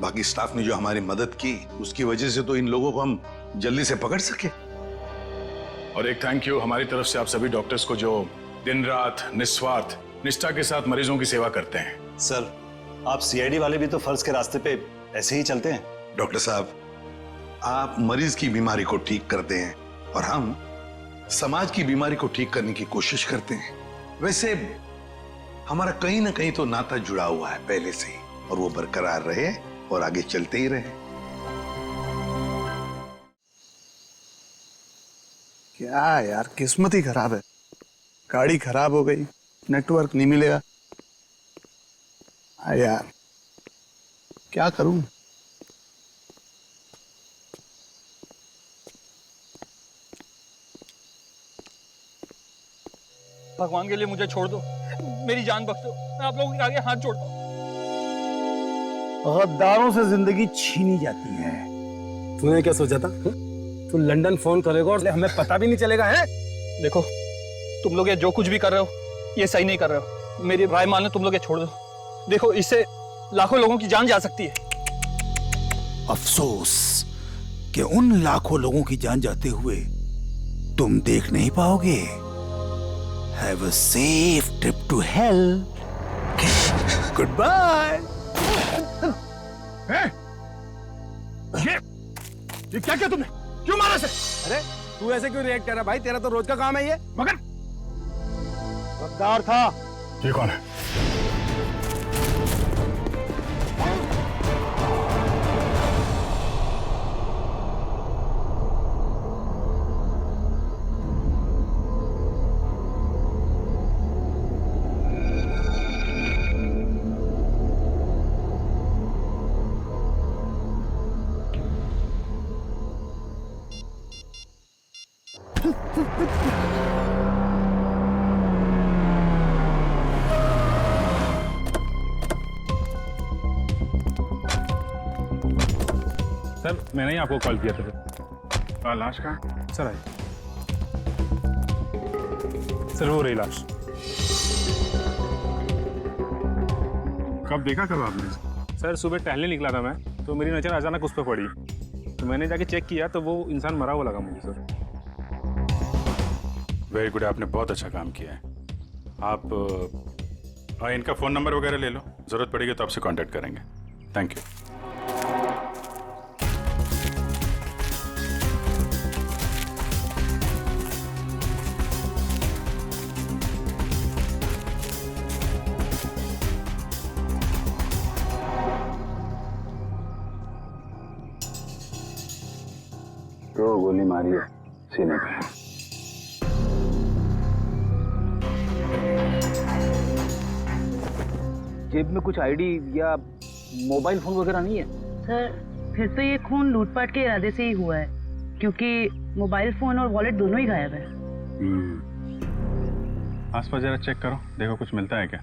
बाकी स्टाफ ने जो हमारी मदद की उसकी वजह से तो इन लोगों को हम जल्दी से पकड़ सके। और एक थैंक यू हमारी तरफ से आप सभी डॉक्टर्स को जो दिन रात निस्वार्थ निष्ठा के साथ मरीजों की सेवा करते हैं। सर, आप सीआईडी वाले भी तो फर्ज के रास्ते पे ऐसे ही चलते हैं। डॉक्टर साहब, आप मरीज की बीमारी को ठीक करते हैं और हम समाज की बीमारी को ठीक करने की कोशिश करते हैं। वैसे हमारा कहीं ना कहीं तो नाता जुड़ा हुआ है पहले से ही, और वो बरकरार रहे और आगे चलते ही रहे। क्या यार, किस्मत ही खराब है। गाड़ी खराब हो गई, नेटवर्क नहीं मिलेगा। यार क्या करूं? भगवान के लिए मुझे छोड़ दो, मेरी जान बख्श दो, मैं आप लोगों के आगे हाथ जोड़ता हूँ। गद्दारों से जिंदगी छीनी जाती है। तूने क्या सोचा था? तू लंदन फोन करेगा और हमें पता भी नहीं चलेगा है? देखो, तुम लोग ये जो कुछ भी कर रहे हो ये सही नहीं कर रहे हो। मेरी राय मानो, तुम लोग ये छोड़ दो। देखो, इससे लाखों लोगों की जान जा सकती है। अफसोस कि उन लाखों लोगों की जान जाते हुए तुम देख नहीं पाओगे। Have a safe trip to hell. Goodbye. ये क्या किया तुमने? क्यों मारा इसे? अरे तू ऐसे क्यों रिएक्ट कर रहा भाई? तेरा तो रोज का काम है ये। मगर गद्दार था। ये कौन है? सर, मैंने ही आपको कॉल किया था। लाश कहाँ? Sir I. सर वो रही लाश। कब देखा कब आपने? सर सुबह टहलने निकला था मैं, तो मेरी नज़र अचानक उस पर पड़ी, तो मैंने जाके चेक किया तो वो इंसान मरा हुआ लगा मुझे। सर वेरी गुड, आपने बहुत अच्छा काम किया है। आप इनका फ़ोन नंबर वगैरह ले लो, ज़रूरत पड़ेगी तो आपसे कांटेक्ट करेंगे। Thank you. तो गोली मारी है सीने पे। जेब में कुछ आईडी या मोबाइल फोन वगैरह नहीं है? सर, फिर तो ये खून लूटपाट के इरादे से ही हुआ है, क्योंकि मोबाइल फोन और वॉलेट दोनों ही गायब है। आसपास जरा चेक करो, देखो कुछ मिलता है क्या।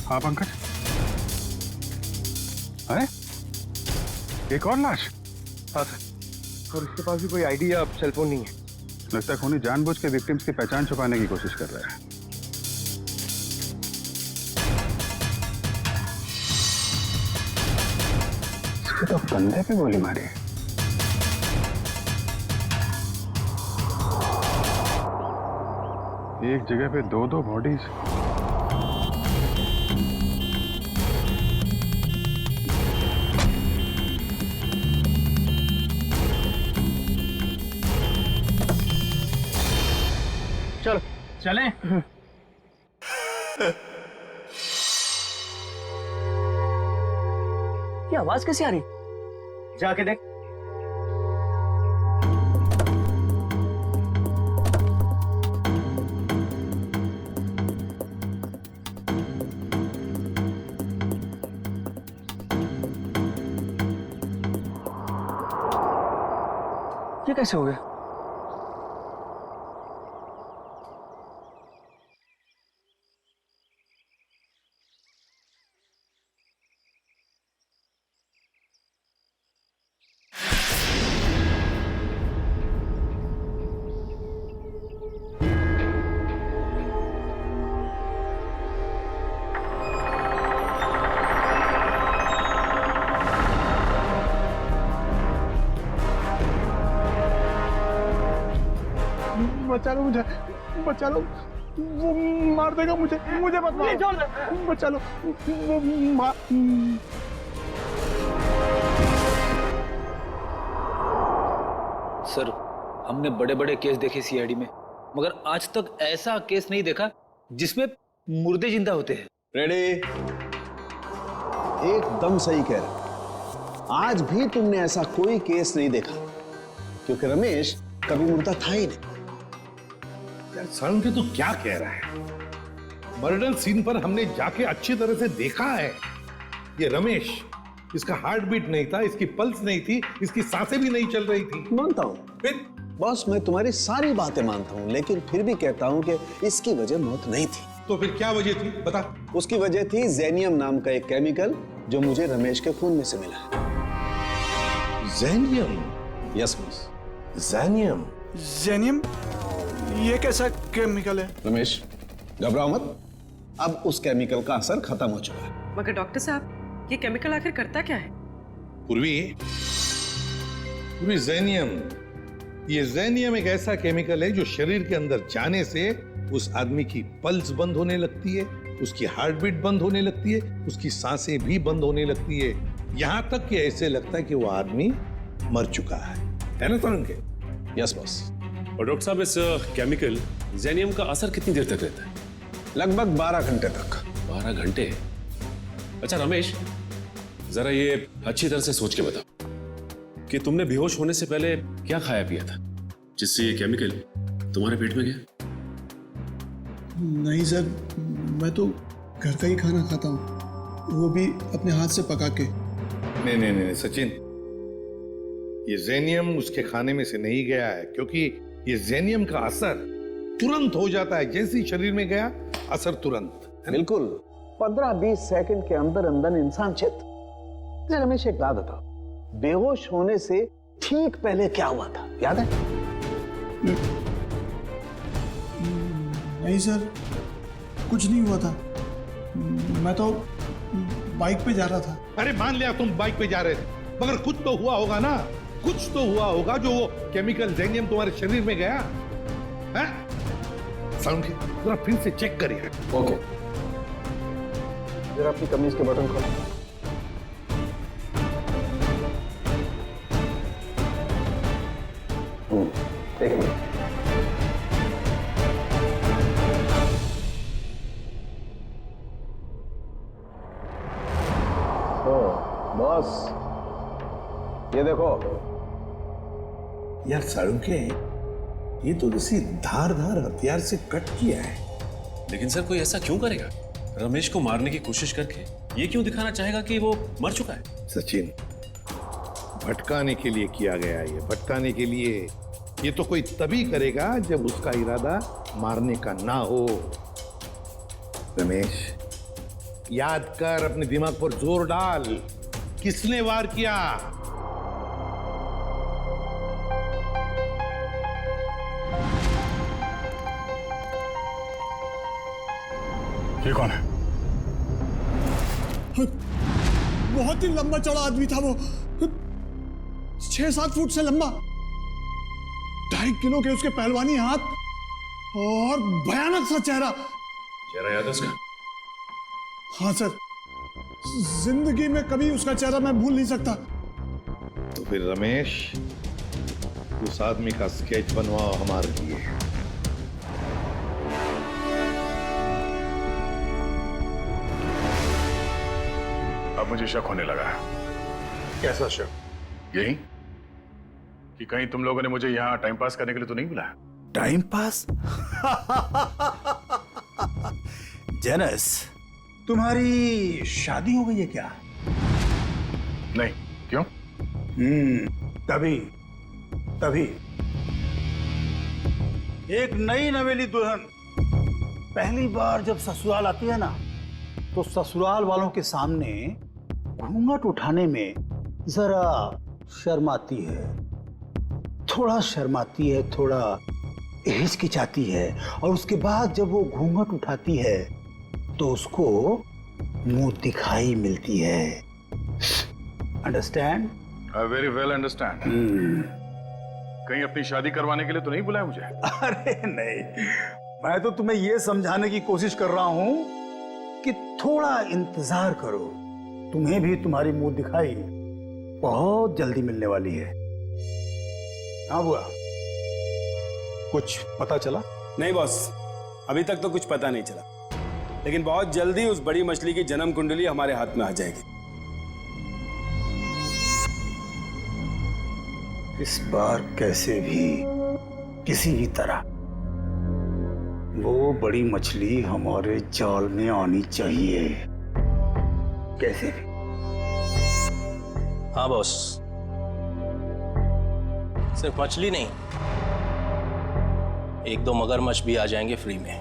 हाँ पंकज, अरे एक और लाश। हाँ सर, और इसके पास भी कोई आईडी या सेलफोन नहीं है। लगता है खूनी जानबूझ के विक्टिम्स की पहचान छुपाने की कोशिश कर रहा है। इसके तो कंधे पे गोली मारी है। एक जगह पे दो दो बॉडीज। चलो चलें। ये आवाज कैसी आ रही? जाके देख। ये कैसे हो गया? बचा लो मुझे, बचा लो, वो मार देगा मुझे, मुझे मत मारो, बचा लो, वो मार। सर, हमने बड़े बड़े केस देखे सीआईडी में, मगर आज तक ऐसा केस नहीं देखा जिसमें मुर्दे जिंदा होते हैं। रेडी? एकदम सही कह रहे। आज भी तुमने ऐसा कोई केस नहीं देखा, क्योंकि रमेश कभी मुर्दा था ही नहीं। सड़न के तू क्या कह रहा है? मर्डर सीन पर हमने जाके अच्छी तरह से देखा है। ये रमेश, इसका हार्ट बीट नहीं था, इसकी पल्स नहीं थी, इसकी सांसें भी नहीं चल रही थी। मानता हूं। फिर बॉस, मैं तुम्हारी सारी बातें मानता हूं, लेकिन फिर भी कहता हूं कि इसकी वजह मौत नहीं थी। तो फिर क्या वजह थी? बता। उसकी वजह थी जेनियम नाम का एक केमिकल जो मुझे रमेश के खून में से मिला। जेनियम? Yes boss. जेनियम? जेनियम? ये कैसा केमिकल है? रमेश, घबराओ मत। अब उस केमिकल का असर खत्म हो चुका है। मगर डॉक्टर साहब, ये केमिकल आखिर करता क्या है? पूर्वी, जेनियम, ये जेनियम एक ऐसा केमिकल है जो शरीर के अंदर जाने से उस आदमी की पल्स बंद होने लगती है, उसकी हार्ट बीट बंद होने लगती है, उसकी सांसें भी बंद होने लगती है, यहां तक कि ऐसे लगता है कि वो आदमी मर चुका है ना तरुण के? Yes boss. और डॉक्टर साहब, इस केमिकल जेनियम का असर कितनी देर तक रहता है? लगभग 12 घंटे तक। 12 घंटे? अच्छा रमेश, जरा ये अच्छी तरह से सोच के बताओ कि तुमने बेहोश होने से पहले क्या खाया पिया था जिससे ये केमिकल तुम्हारे पेट में गया? नहीं सर, मैं तो घर का ही खाना खाता हूँ, वो भी अपने हाथ से पका के। नहीं सचिन, ये जेनियम उसके खाने में से नहीं गया है, क्योंकि ये जेनियम का असर तुरंत हो जाता है। जैसे ही शरीर में गया, असर तुरंत। बिल्कुल, 15-20 सेकंड के अंदर अंदर इंसान चित। रमेश, एक बात बताओ, बेहोश होने से ठीक पहले क्या हुआ था, याद है? नहीं सर, कुछ नहीं हुआ था। मैं तो बाइक पे जा रहा था। अरे मान लिया तुम बाइक पे जा रहे थे, मगर कुछ तो हुआ होगा ना, कुछ तो हुआ होगा जो वो केमिकल जेनियम तुम्हारे शरीर में गया है। साउंड की जरा फिर से चेक करिए। ओके, जरा अपनी कमीज के बटन खोलो। एक मिनट। बॉस, ये देखो। यार साळुंके, ये तो किसी धारदार हथियार से कट किया है। लेकिन सर, कोई ऐसा क्यों करेगा? रमेश को मारने की कोशिश करके ये क्यों दिखाना चाहेगा कि वो मर चुका है? सचिन, भटकाने के लिए किया गया ये, भटकाने के लिए। ये तो कोई तभी करेगा जब उसका इरादा मारने का ना हो। रमेश, याद कर, अपने दिमाग पर जोर डाल। किसने वार किया? ये कौन है? बहुत ही लंबा चौड़ा आदमी था वो, 6-7 फुट से लंबा, 2.5 किलो के उसके पहलवानी हाथ और भयानक सा चेहरा। चेहरा याद है उसका? हाँ सर, जिंदगी में कभी उसका चेहरा मैं भूल नहीं सकता। तो फिर रमेश, उस आदमी का स्केच बनवाओ हमारे लिए। अब मुझे शक होने लगा है। कैसा शक? यही कि कहीं तुम लोगों ने मुझे यहाँ टाइम पास करने के लिए तो नहीं बुलाया? Time pass? जेनस, तुम्हारी शादी हो गई है क्या? नहीं। क्यों? तभी एक नई नवेली दुल्हन पहली बार जब ससुराल आती है ना, तो ससुराल वालों के सामने घूंघट उठाने में जरा शर्माती है, थोड़ा शर्माती है, थोड़ा हिचकिचाती है, और उसके बाद जब वो घूंघट उठाती है तो उसको मुंह दिखाई मिलती है। Understand? I very well understand. कहीं अपनी शादी करवाने के लिए तो नहीं बुलाया मुझे? अरे नहीं, मैं तो तुम्हें यह समझाने की कोशिश कर रहा हूं कि थोड़ा इंतजार करो, तुम्हें भी तुम्हारी मुंह दिखाई बहुत जल्दी मिलने वाली है। हाँ बुआ, कुछ पता चला? नहीं बॉस, अभी तक तो कुछ पता नहीं चला, लेकिन बहुत जल्दी उस बड़ी मछली की जन्म कुंडली हमारे हाथ में आ जाएगी। इस बार कैसे भी, किसी भी तरह वो बड़ी मछली हमारे जाल में आनी चाहिए, कैसे भी। हाँ बॉस, सिर्फ मछली नहीं, 1-2 मगरमच्छ भी आ जाएंगे फ्री में।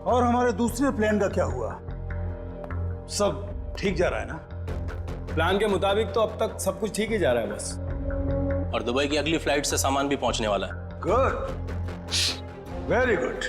और हमारे दूसरे प्लान का क्या हुआ? सब ठीक जा रहा है ना? प्लान के मुताबिक तो अब तक सब कुछ ठीक ही जा रहा है बस। और दुबई की अगली फ्लाइट से सामान भी पहुंचने वाला है। Good, very good.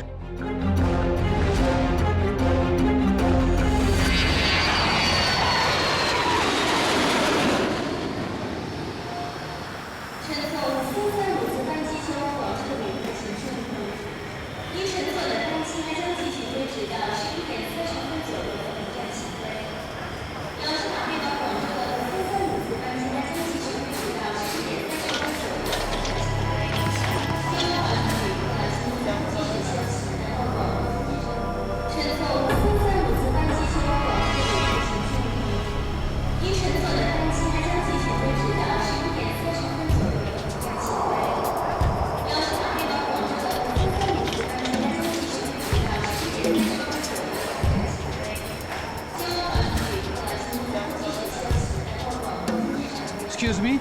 Excuse me.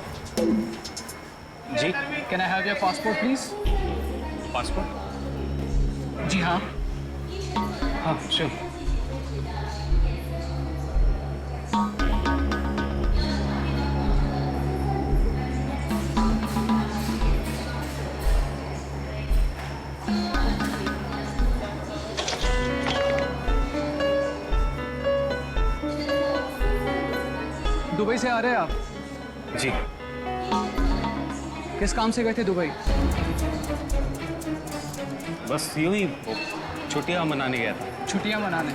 जी, Can I have your passport, please? Passport? जी हाँ। हाँ श्योर। दुबई से आ रहे हैं आप? जी। किस काम से गए थे दुबई? बस यूं ही छुट्टियां मनाने गया था। छुट्टियां मनाने?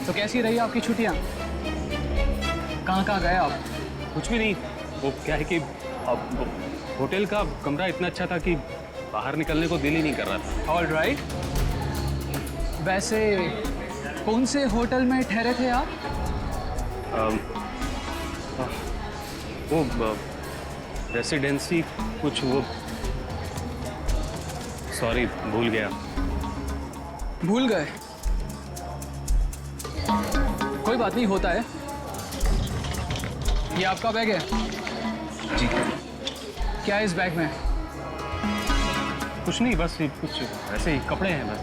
तो कैसी रही आपकी छुट्टियां? कहाँ गए आप? कुछ भी नहीं, वो क्या है कि अब होटल का कमरा इतना अच्छा था कि बाहर निकलने को दिल ही नहीं कर रहा था। All right. वैसे कौन से होटल में ठहरे थे आप? वो रेसिडेंसी कुछ, वो सॉरी भूल गया। भूल गए? कोई बात नहीं, होता है। ये आपका बैग है? जी। क्या है इस बैग में? कुछ नहीं, बस कुछ ऐसे ही कपड़े हैं बस।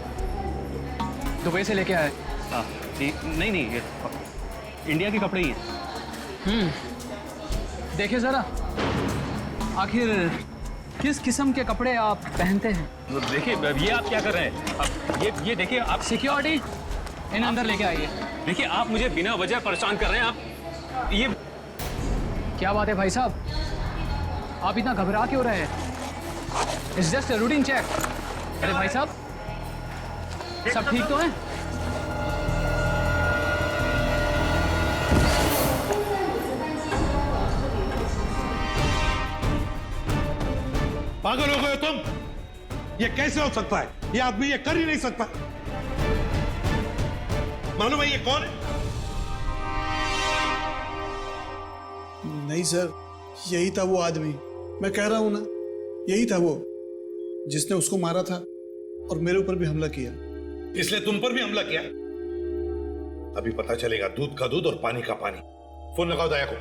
दुबई से लेके आए। हाँ नहीं नहीं, ये इंडिया के कपड़े ही हैं। देखिए जरा, आखिर किस किस्म के कपड़े आप पहनते हैं? देखिए ये आप क्या कर रहे हैं? अब ये देखिए आप। सिक्योरिटी, इन अंदर लेके आइए। देखिए आप मुझे बिना वजह परेशान कर रहे हैं। आप ये क्या बात है भाई साहब, आप इतना घबरा क्यों रहे हैं? It's just a routine check. अरे भाई साहब, सब ठीक तो है? पागल हो गए हो तुम? ये कैसे हो सकता है? ये आदमी ये कर ही नहीं सकता। मालूम है ये कौन है? नहीं सर, यही था वो आदमी। मैं कह रहा हूं ना, यही था वो जिसने उसको मारा था और मेरे ऊपर भी हमला किया। इसलिए तुम पर भी हमला किया? अभी पता चलेगा दूध का दूध और पानी का पानी। फोन लगाओ दया को।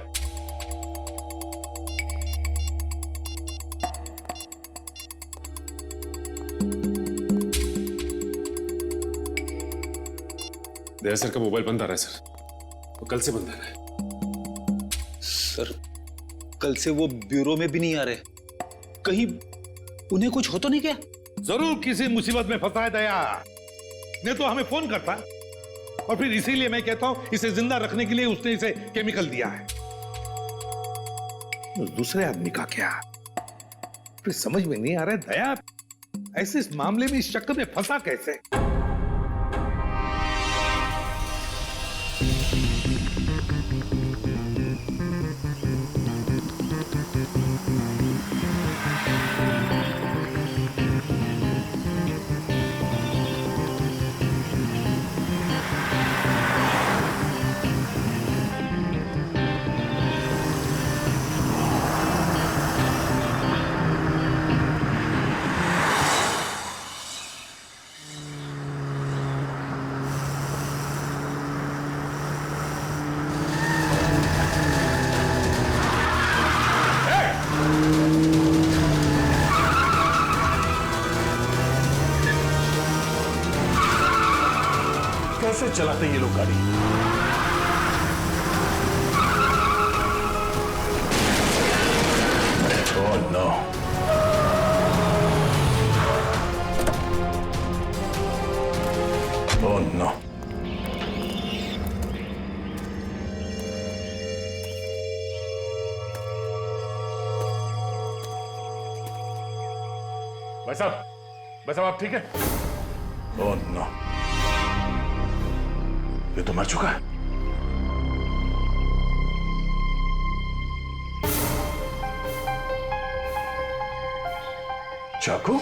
दया सर का मोबाइल बंद आ रहा है सर, वो कल से बंद आ रहा है। सर कल से वो ब्यूरो में भी नहीं आ रहे, कहीं उन्हें कुछ हो तो नहीं क्या? जरूर किसी मुसीबत में फंसा है दया, नहीं तो हमें फोन करता। और फिर इसीलिए मैं कहता हूं इसे जिंदा रखने के लिए उसने इसे केमिकल दिया है। उस दूसरे आदमी का क्या? फिर समझ में नहीं आ रहा है दया, ऐसे इस मामले में इस चक्कर में फंसा कैसे? कैसे चलाते ये लोग गाड़ी? Oh no. Oh no. भाई साहब आप ठीक है? Oh no. ये तो मर चुका है। चाकू?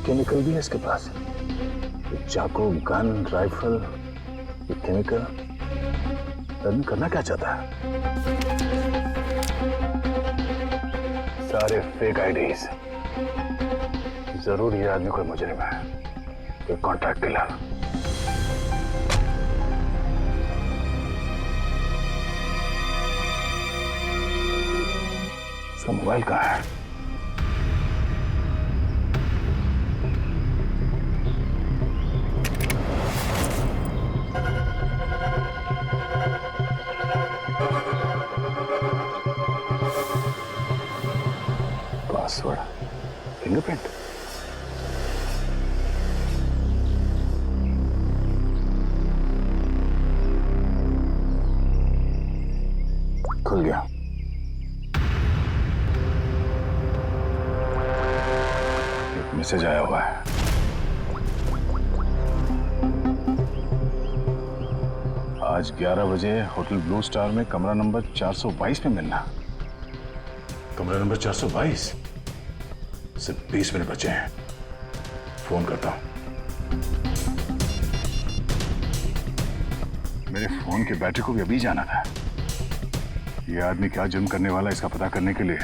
केमिकल भी है इसके पास। ये चाकू, गन, राइफल, ये केमिकल टर्न करना क्या चाहता है? सारे फेक आईडीज। जरूर ये आदमी कोई मुजरिम है, कोई कॉन्ट्रैक्ट किलर। इसका मोबाइल कहाँ है? Password, fingerprint. खुल गया। एक मैसेज आया हुआ है। आज 11 बजे होटल ब्लू स्टार में कमरा नंबर 422 में मिलना। कमरा नंबर 422? सिर्फ 20 मिनट बचे हैं, फोन करता हूं। मेरे फोन की बैटरी को भी अभी जाना था। यह आदमी क्या जुर्म करने वाला इसका पता करने के लिए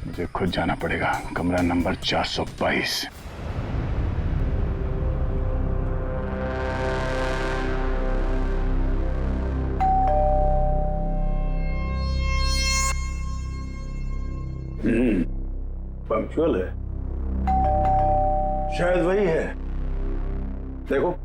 मुझे खुद जाना पड़ेगा, कमरा नंबर 422। पंक्चुअल है, शायद वही है। देखो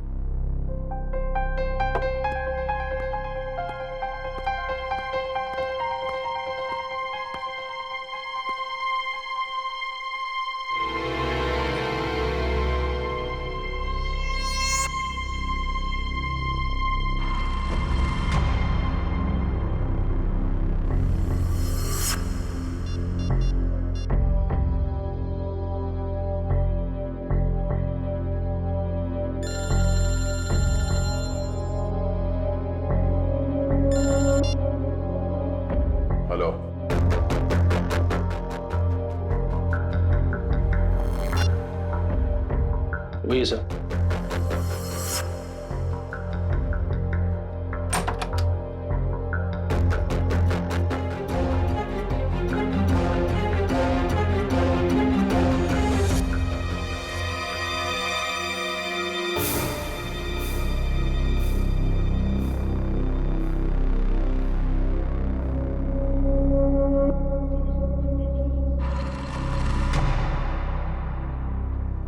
हेलो, वही सर।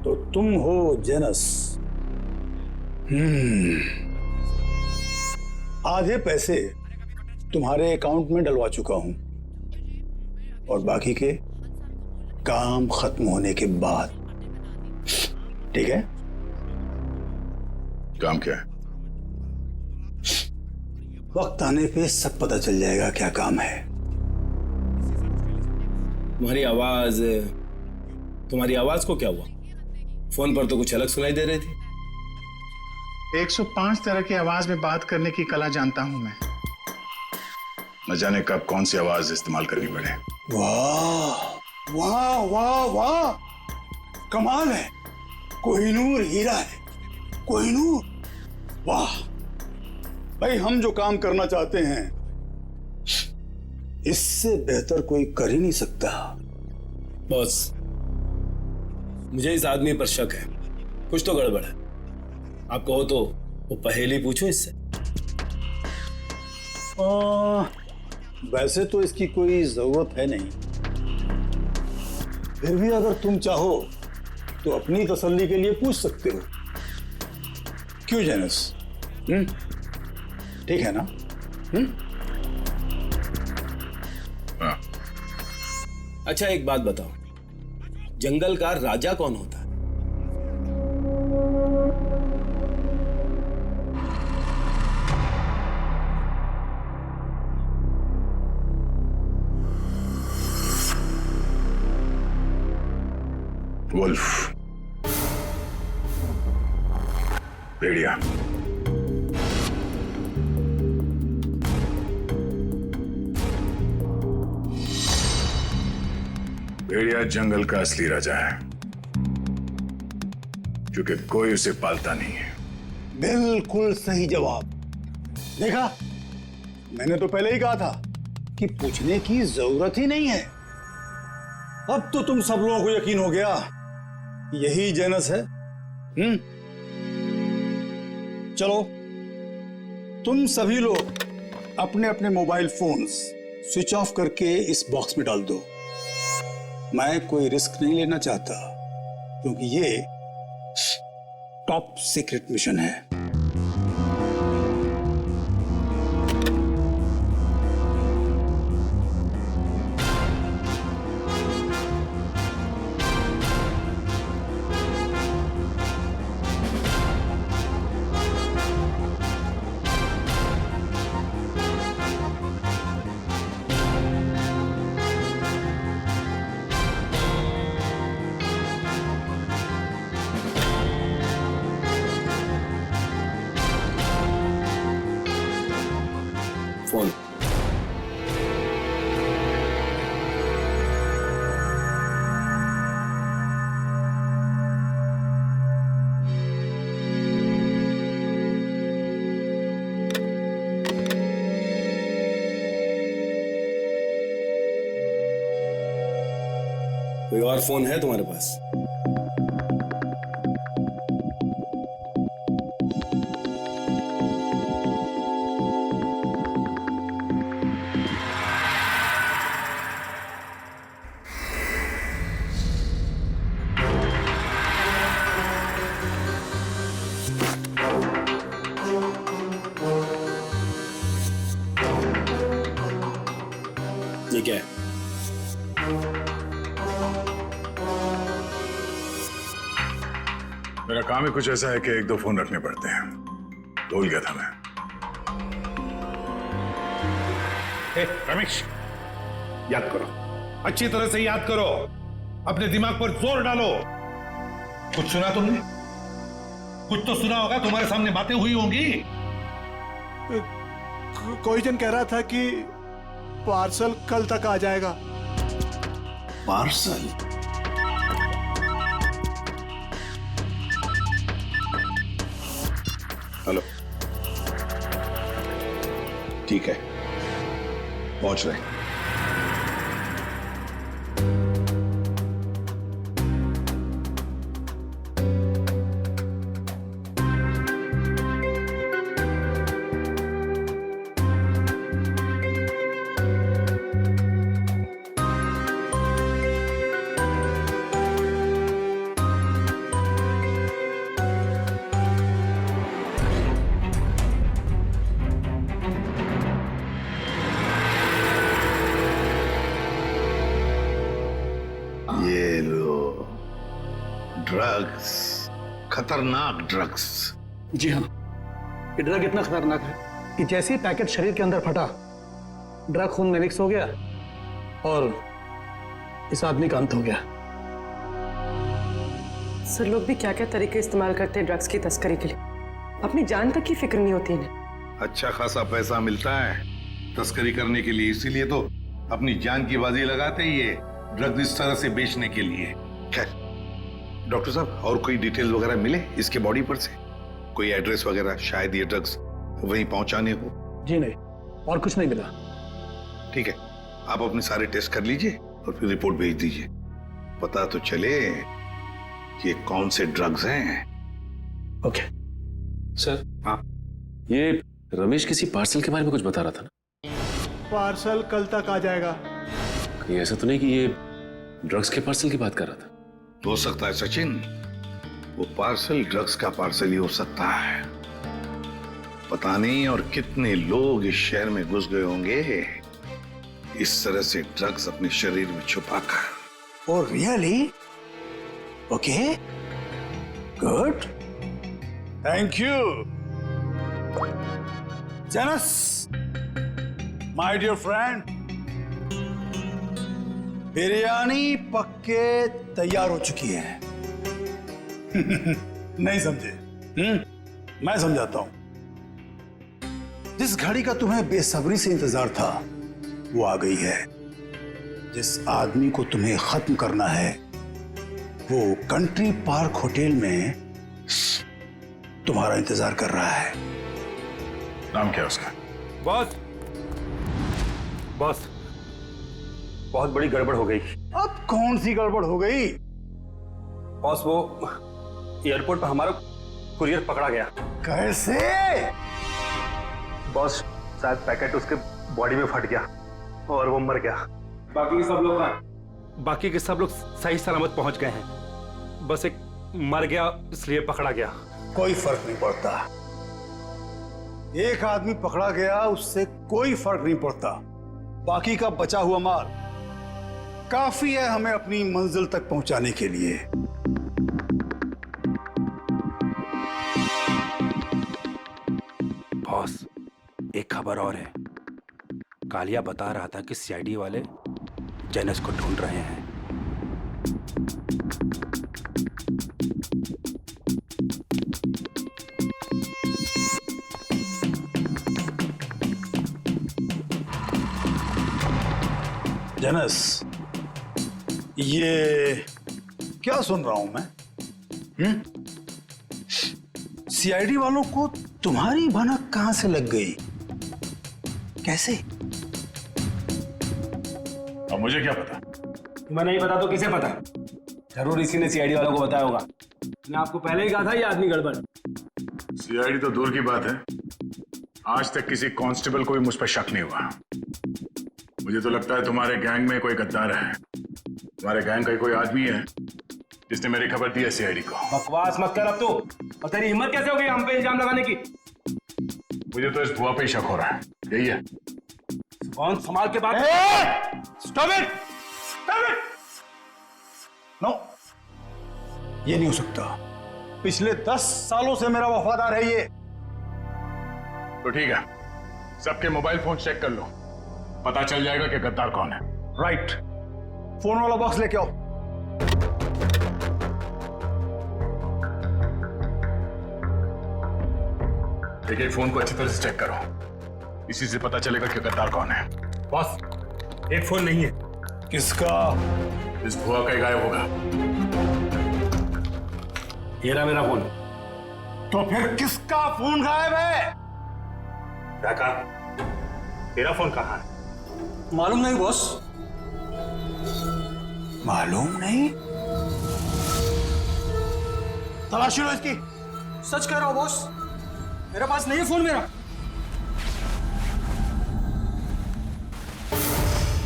तो तुम हो जेनस। आधे पैसे तुम्हारे अकाउंट में डलवा चुका हूं और बाकी के काम खत्म होने के बाद। ठीक है? काम क्या है? वक्त आने पे सब पता चल जाएगा क्या काम है। तुम्हारी आवाज को क्या हुआ? फोन पर तो कुछ अलग सुनाई दे रही थी। 105 तरह की आवाज में बात करने की कला जानता हूं मैं। न जाने कब कौन सी आवाज इस्तेमाल करनी पड़े। वाह वाह वाह वाह, कमाल है। कोहिनूर हीरा है, कोहिनूर। वाह भाई, हम जो काम करना चाहते हैं इससे बेहतर कोई कर ही नहीं सकता। बॉस, मुझे इस आदमी पर शक है, कुछ तो गड़बड़ है। आप कहो तो वो पहेली पूछो इससे। वैसे तो इसकी कोई जरूरत है नहीं, फिर भी अगर तुम चाहो तो अपनी तसल्ली के लिए पूछ सकते हो। क्यों जेनस? ठीक है ना? हाँ। अच्छा, एक बात बताओ, जंगल का राजा कौन होता है? वुल्फ, भेड़िया। भेड़िया जंगल का असली राजा है, क्योंकि कोई उसे पालता नहीं है। बिल्कुल सही जवाब। देखा, मैंने तो पहले ही कहा था कि पूछने की जरूरत ही नहीं है। अब तो तुम सब लोगों को यकीन हो गया, यही जेनस है। चलो, तुम सभी लोग अपने अपने मोबाइल फोन्स स्विच ऑफ करके इस बॉक्स में डाल दो। मैं कोई रिस्क नहीं लेना चाहता, क्योंकि ये टॉप सीक्रेट मिशन है। फोन। कोई और फोन है तुम्हारे पास? ये क्या है? मेरा काम ही कुछ ऐसा है कि एक दो फोन रखने पड़ते हैं। भूल गया था मैं। रमेश, याद करो, अच्छी तरह से याद करो, अपने दिमाग पर जोर डालो। कुछ सुना तुमने? कुछ तो सुना होगा, तुम्हारे सामने बातें हुई होंगी। कोई जन कह रहा था कि पार्सल कल तक आ जाएगा। पार्सल? हेलो, ठीक है, पहुंच रहे हैं। ये लो ड्रग्स, खतरनाक ड्रग्स। जी हाँ, ये ड्रग इतना खतरनाक है कि जैसे ही पैकेट शरीर के अंदर फटा, ड्रग खून में मिक्स हो गया और इस आदमी का अंत हो गया। सर, लोग भी क्या क्या तरीके इस्तेमाल करते हैं ड्रग्स की तस्करी के लिए। अपनी जान तक की फिक्र नहीं होती इन्हें। अच्छा खासा पैसा मिलता है तस्करी करने के लिए, इसीलिए तो अपनी जान की बाजी लगाते ही ये ड्रग्स इस तरह से बेचने के लिए। खैर डॉक्टर साहब, और कोई डिटेल वगैरह मिले इसके बॉडी पर से? कोई एड्रेस वगैरह, शायद ये ड्रग्स वहीं पहुंचाने हो? जी नहीं, और कुछ नहीं मिला। ठीक है, आप अपने सारे टेस्ट कर लीजिए और फिर रिपोर्ट भेज दीजिए, पता तो चले कि कौन से ड्रग्स हैं। Okay sir. हाँ, ये रमेश किसी पार्सल के बारे में कुछ बता रहा था ना? पार्सल कल तक आ जाएगा। कहीं ऐसा तो नहीं कि ये ड्रग्स के पार्सल की बात कर रहा था? हो सकता है सचिन, वो पार्सल ड्रग्स का पार्सल ही हो सकता है। पता नहीं और कितने लोग इस शहर में घुस गए होंगे इस तरह से ड्रग्स अपने शरीर में छुपाकर। Oh really? Okay, good, thank you. Janus, my dear friend, biryani पक्के तैयार हो चुकी है। नहीं समझे? मैं समझाता हूं। जिस घड़ी का तुम्हें बेसब्री से इंतजार था वो आ गई है। जिस आदमी को तुम्हें खत्म करना है वो कंट्री पार्क होटल में तुम्हारा इंतजार कर रहा है। नाम क्या है उसका? बॉस, बॉस, बहुत बड़ी गड़बड़ हो गई। अब कौन सी गड़बड़ हो गई? बॉस, वो एयरपोर्ट पर हमारा कुरियर पकड़ा गया। कैसे? बॉस, शायद पैकेट उसके बॉडी में फट गया और वो मर गया। बाकी के सब लोग बाकी के सब लोग सही सलामत पहुंच गए हैं। बस एक मर गया, इसलिए पकड़ा गया। कोई फर्क नहीं पड़ता। एक आदमी पकड़ा गया उससे कोई फर्क नहीं पड़ता। बाकी का बचा हुआ माल काफी है हमें अपनी मंजिल तक पहुंचाने के लिए। बॉस, एक खबर और है। कालिया बता रहा था कि सीआईडी वाले जेनस को ढूंढ रहे हैं। जेनस, ये क्या सुन रहा हूं मैं? सीआईडी वालों को तुम्हारी भनक कहां से लग गई? कैसे? अब मुझे क्या पता? तुम्हें नहीं पता तो किसे पता? जरूर इसी ने सीआईडी वालों को बताया होगा। मैंने आपको पहले ही कहा था ये आदमी गड़बड़। सीआईडी तो दूर की बात है, आज तक किसी कांस्टेबल को भी मुझ पर शक नहीं हुआ। मुझे तो लगता है तुम्हारे गैंग में कोई गद्दार है। तुम्हारे गैंग का कोई आदमी है जिसने मेरी खबर दी है सीआईडी को। बकवास मत कर अब तो। और तेरी हिम्मत कैसे हो गई हम पे इल्जाम लगाने की? मुझे तो इस भुआ पे ही शक हो रहा है। यही है। कौन संभाल के बात? Stop it! Stop it! No, ये नहीं हो सकता। पिछले 10 सालों से मेरा वफादार है ये। तो ठीक है, सबके मोबाइल फोन चेक कर लो, पता चल जाएगा कि गद्दार कौन है। राइट, फोन वाला बॉक्स लेके आओ। एक फोन को अच्छी तरह से चेक करो, इसी से पता चलेगा कि गद्दार कौन है। बॉस, एक फोन नहीं है। किसका? इस भुआ का ही गायब होगा। ये रहा मेरा फोन। तो फिर किसका फोन गायब है? क्या कहा? तेरा फोन कहाँ है? मालूम नहीं बॉस। मालूम नहीं? तलाशी लो इसकी। सच कह रहा हूं बॉस, मेरे पास नहीं है फोन मेरा।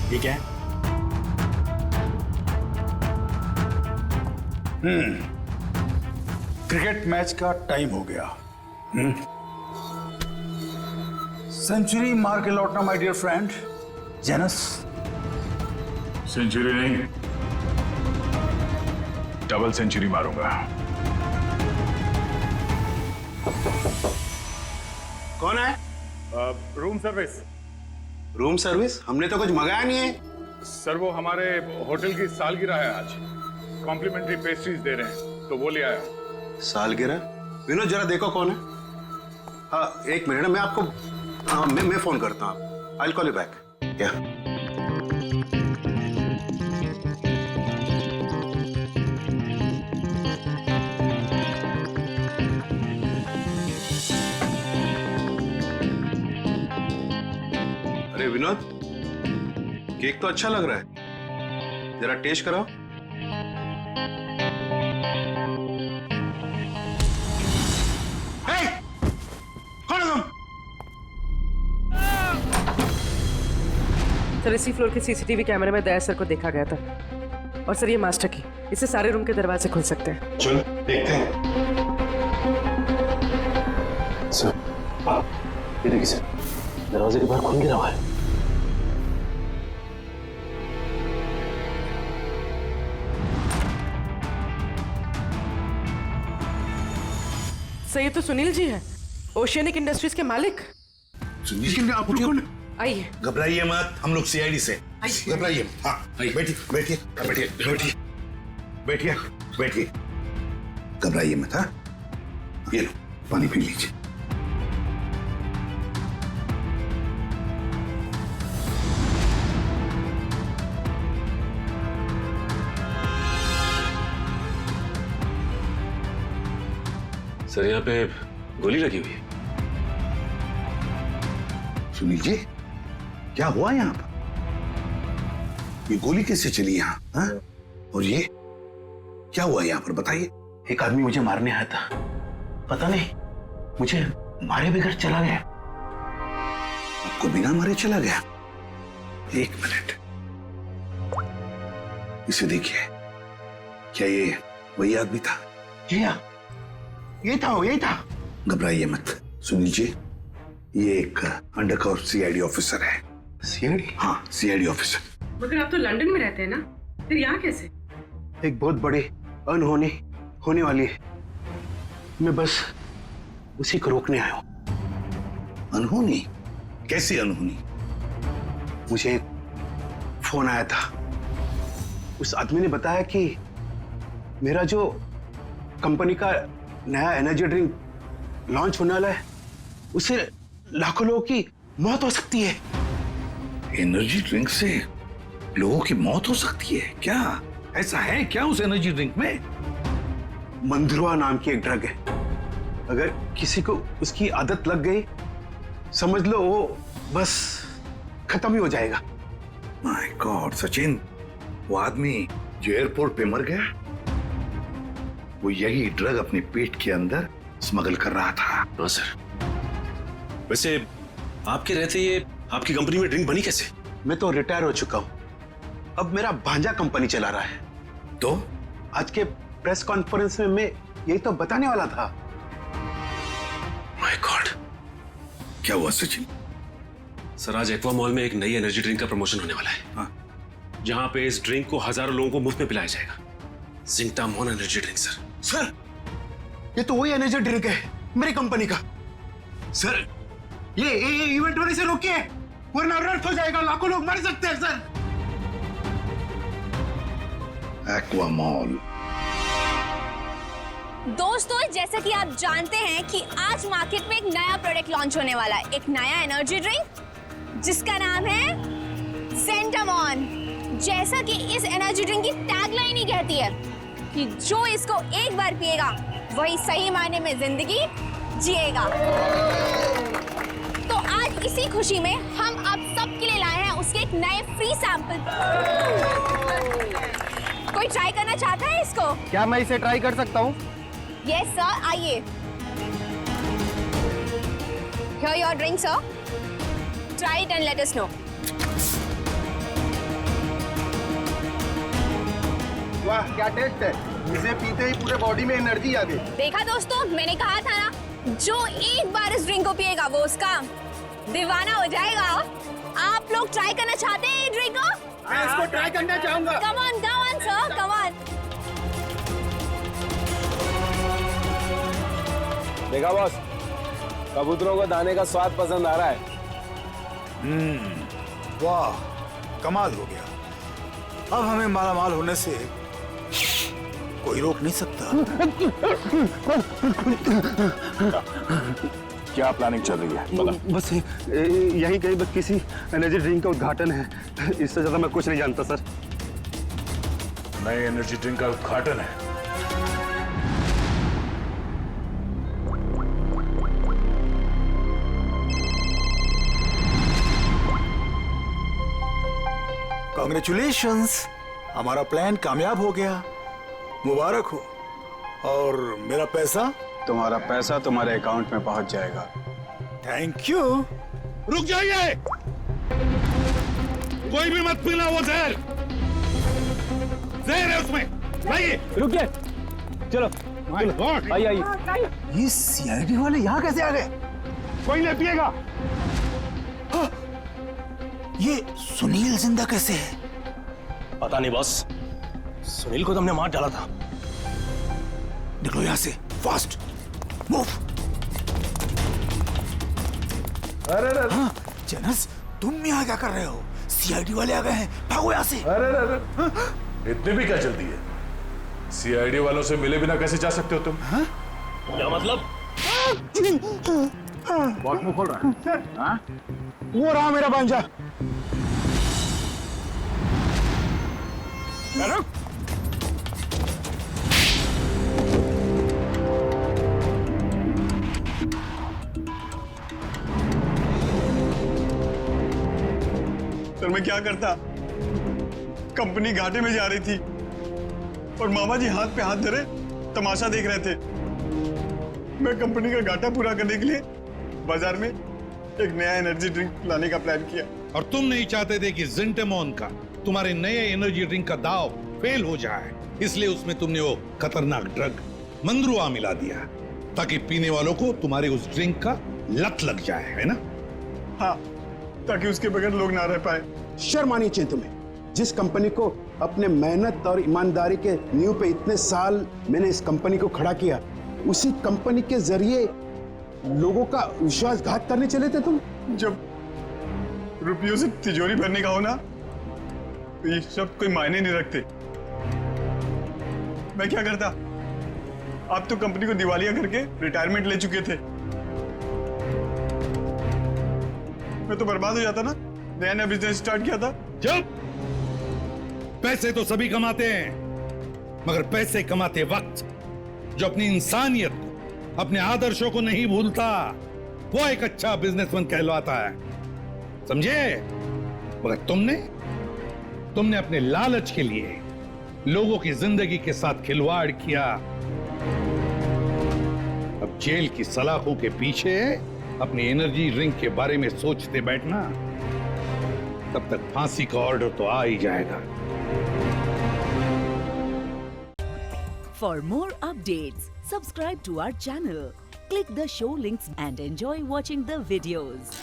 ठीक है। क्रिकेट मैच का टाइम हो गया। सेंचुरी मार के लौटना my dear friend Janus. Century नहीं, डबल सेंचुरी मारूंगा। कौन है? Room service. Room service? हमने तो कुछ मंगाया नहीं है। सर वो हमारे होटल की सालगिरह है आज, कॉम्प्लीमेंट्री पेस्ट्रीज दे रहे हैं तो वो ले आया। सालगिरह? विनोद जरा देखो कौन है। हाँ एक मिनट, मैं आपको मैं फोन करता हूँ। I will call you back. क्या? अरे विनोद, केक तो अच्छा लग रहा है, जरा टेस्ट कराओ। कौन है तुम? सर इसी फ्लोर के सीसीटीवी कैमरे में दया सर को देखा गया था। और सर ये मास्टर की, इससे सारे रूम के दरवाजे खुल सकते हैं। चलो देखते हैं। सर, ये देखिए सर, दरवाजे के बाहर खून गिरा हुआ है। सर ये तो सुनील जी है, ओशियनिक इंडस्ट्रीज के मालिक। सुनील जी, आप कौन? आइए। घबराइए मत, हम लोग सीआईडी से। घबराइए। हाँ बैठिए बैठिए बैठिए बैठिए बैठिए बैठिए। घबराइए मत। हाँ ये लो पानी पी लीजिए। सर यहाँ पे गोली लगी हुई है। सुनील जी, क्या हुआ यहाँ पर? ये गोली कैसे चली यहाँ? हाँ? और ये क्या हुआ यहाँ पर, बताइए। एक आदमी मुझे मारने आया था, पता नहीं मुझे मारे बगैर चला गया। आपको बिना मारे चला गया? एक मिनट, इसे देखिए। क्या ये वही आदमी था? यही था। घबराइए मत सुनील जी, ये एक अंडरकवर सीआईडी ऑफिसर है। सीआईडी? हाँ सीआईडी ऑफिसर। मगर आप तो लंदन में रहते हैं ना, फिर यहाँ कैसे? एक बहुत बड़ी अनहोनी होने वाली है, मैं बस उसी को रोकने आया हूं। अनहोनी? कैसी अनहोनी? मुझे एक फोन आया था, उस आदमी ने बताया कि मेरा जो कंपनी का नया एनर्जी ड्रिंक लॉन्च होने वाला है, उससे लाखों लोगों की मौत हो सकती है। एनर्जी ड्रिंक से लोगों की मौत हो सकती है? क्या ऐसा है क्या उस एनर्जी ड्रिंक में? मंदरुआ नाम की एक ड्रग है, अगर किसी को उसकी आदत लग गई, समझ लो वो बस खत्म ही हो जाएगा। माय गॉड सचिन, वो आदमी जो एयरपोर्ट पे मर गया, वो यही ड्रग अपने पेट के अंदर स्मगल कर रहा था। हाँ सर। वैसे आपके रहते ये आपकी कंपनी में ड्रिंक बनी कैसे? मैं तो रिटायर हो चुका हूं, अब मेरा भांजा कंपनी चला रहा है। तो आज के प्रेस कॉन्फ्रेंस में मैं यही तो बताने वाला था। माय गॉड, क्या हुआ सचिन? सर आज एक्वा मॉल में एक नई एनर्जी ड्रिंक का प्रमोशन होने वाला है। हाँ। जहां पे इस ड्रिंक को हजारों लोगों को मुफ्त में पिलाया जाएगा। जिंकटामोन एनर्जी ड्रिंक सर। सर ये तो वही एनर्जी ड्रिंक है मेरी कंपनी का। सर ये इवेंट होने से रोकिए, वरना अनर्थ हो जाएगा, लाखों लोग मर सकते हैं सर। Aqua mall. दोस्तों, जैसा कि आप जानते हैं कि आज मार्केट में एक नया प्रोडक्ट लॉन्च होने वाला है, एक नया एनर्जी ड्रिंक जिसका नाम है ज़ेंटामॉन। जैसा कि इस एनर्जी ड्रिंक की टैगलाइन ही कहती है कि जो इसको एक बार पिएगा वही सही मायने में जिंदगी जिएगा। तो आज इसी खुशी में हम आप सबके लिए लाए हैं उसके एक नए फ्री सैंपल। कोई ट्राई करना चाहता है इसको? क्या मैं इसे ट्राई कर सकता हूँ? यस सर, आइए। Here your drink, sir. Try it and let us know. वाह क्या टेस्ट है, इसे पीते ही पूरे बॉडी में एनर्जी आ गई। देखा दोस्तों, मैंने कहा था ना, जो एक बार इस ड्रिंक को पिएगा वो उसका दीवाना हो जाएगा। आप लोग ट्राई करना चाहते हैं ये ड्रिंक को? मैं इसको ट्राई करना चाहूंगा। Come on, sir, come on. देखा बॉस, कबूतरों को दाने का स्वाद पसंद आ रहा है। वाह कमाल हो गया। अब हमें मालामाल होने से कोई रोक नहीं सकता। क्या प्लानिंग चल रही है? बता। बस यही कहीं बस किसी एनर्जी ड्रिंक का उद्घाटन है, इससे ज्यादा मैं कुछ नहीं जानता सर। नए एनर्जी ड्रिंक का उद्घाटन है? कांग्रेचुलेशंस, हमारा प्लान कामयाब हो गया, मुबारक हो। और मेरा पैसा? तुम्हारा पैसा तुम्हारे अकाउंट में पहुंच जाएगा। Thank you. रुक जाइए, कोई भी मत पीना वो जहर। जहर है उसमें। लाइए। रुकिए, चलो आइए। ये सीआईडी वाले यहाँ कैसे आ गए? कोई नहीं पिएगा। ये सुनील जिंदा कैसे है? पता नहीं बॉस, सुनील को तो हमने मार डाला था। निकलो यहाँ से, फास्ट मूव। अरे हाँ, जनस तुम यहाँ क्या कर रहे हो? सीआईडी वाले आ गए हैं, भागो यहाँ से। अरे इतनी भी क्या जल्दी है? सीआईडी वालों से मिले बिना कैसे जा सकते हो तुम? क्या मतलब? बहुत मुंह खोल रहा है। हाँ? वो रहा मेरा भांजा। सर मैं क्या करता, कंपनी घाटे में जा रही थी और मामा जी हाथ पे हाथ धरे तमाशा देख रहे थे। मैं कंपनी का घाटा पूरा करने के लिए बाजार में एक नया एनर्जी ड्रिंक लाने का प्लान किया। और तुम नहीं चाहते थे कि ज़ेंटामॉन का, तुम्हारे नए एनर्जी ड्रिंक का दाव फेल हो जाए, इसलिए उसमें तुमने वो खतरनाक ड्रग मंद्रुआ मिला दिया ताकि पीने वालों को तुम्हारे उस ड्रिंक का लत लग जाए, है ना? हाँ, ताकि उसके बगैर लोग ना रह पाए। शर्म आनी चाहिए तुम्हें। जिस कंपनी को अपने मेहनत और ईमानदारी के नींव पे इतने साल मैंने इस कंपनी को खड़ा किया, उसी कंपनी के जरिए लोगों का विश्वासघात करने चले थे तुम। जब रुपयों से तिजोरी भरने का हो ना, तो ये सब कोई मायने नहीं रखते। मैं क्या करता? आप तो कंपनी को दिवालिया करके रिटायरमेंट ले चुके थे। मैं तो बर्बाद हो जाता ना, नया नया बिजनेस स्टार्ट किया था। चुप! पैसे तो सभी कमाते हैं, मगर पैसे कमाते वक्त जो अपनी इंसानियत को, अपने आदर्शों को नहीं भूलता, वो एक अच्छा बिजनेसमैन कहलाता है, समझे? मगर तुमने अपने लालच के लिए लोगों की जिंदगी के साथ खिलवाड़ किया। अब जेल की सलाखों के पीछे अपनी एनर्जी ड्रिंक के बारे में सोचते बैठना, तब तक फांसी का ऑर्डर तो आ ही जाएगा। For more updates, subscribe to our channel, click the show links and enjoy watching the videos.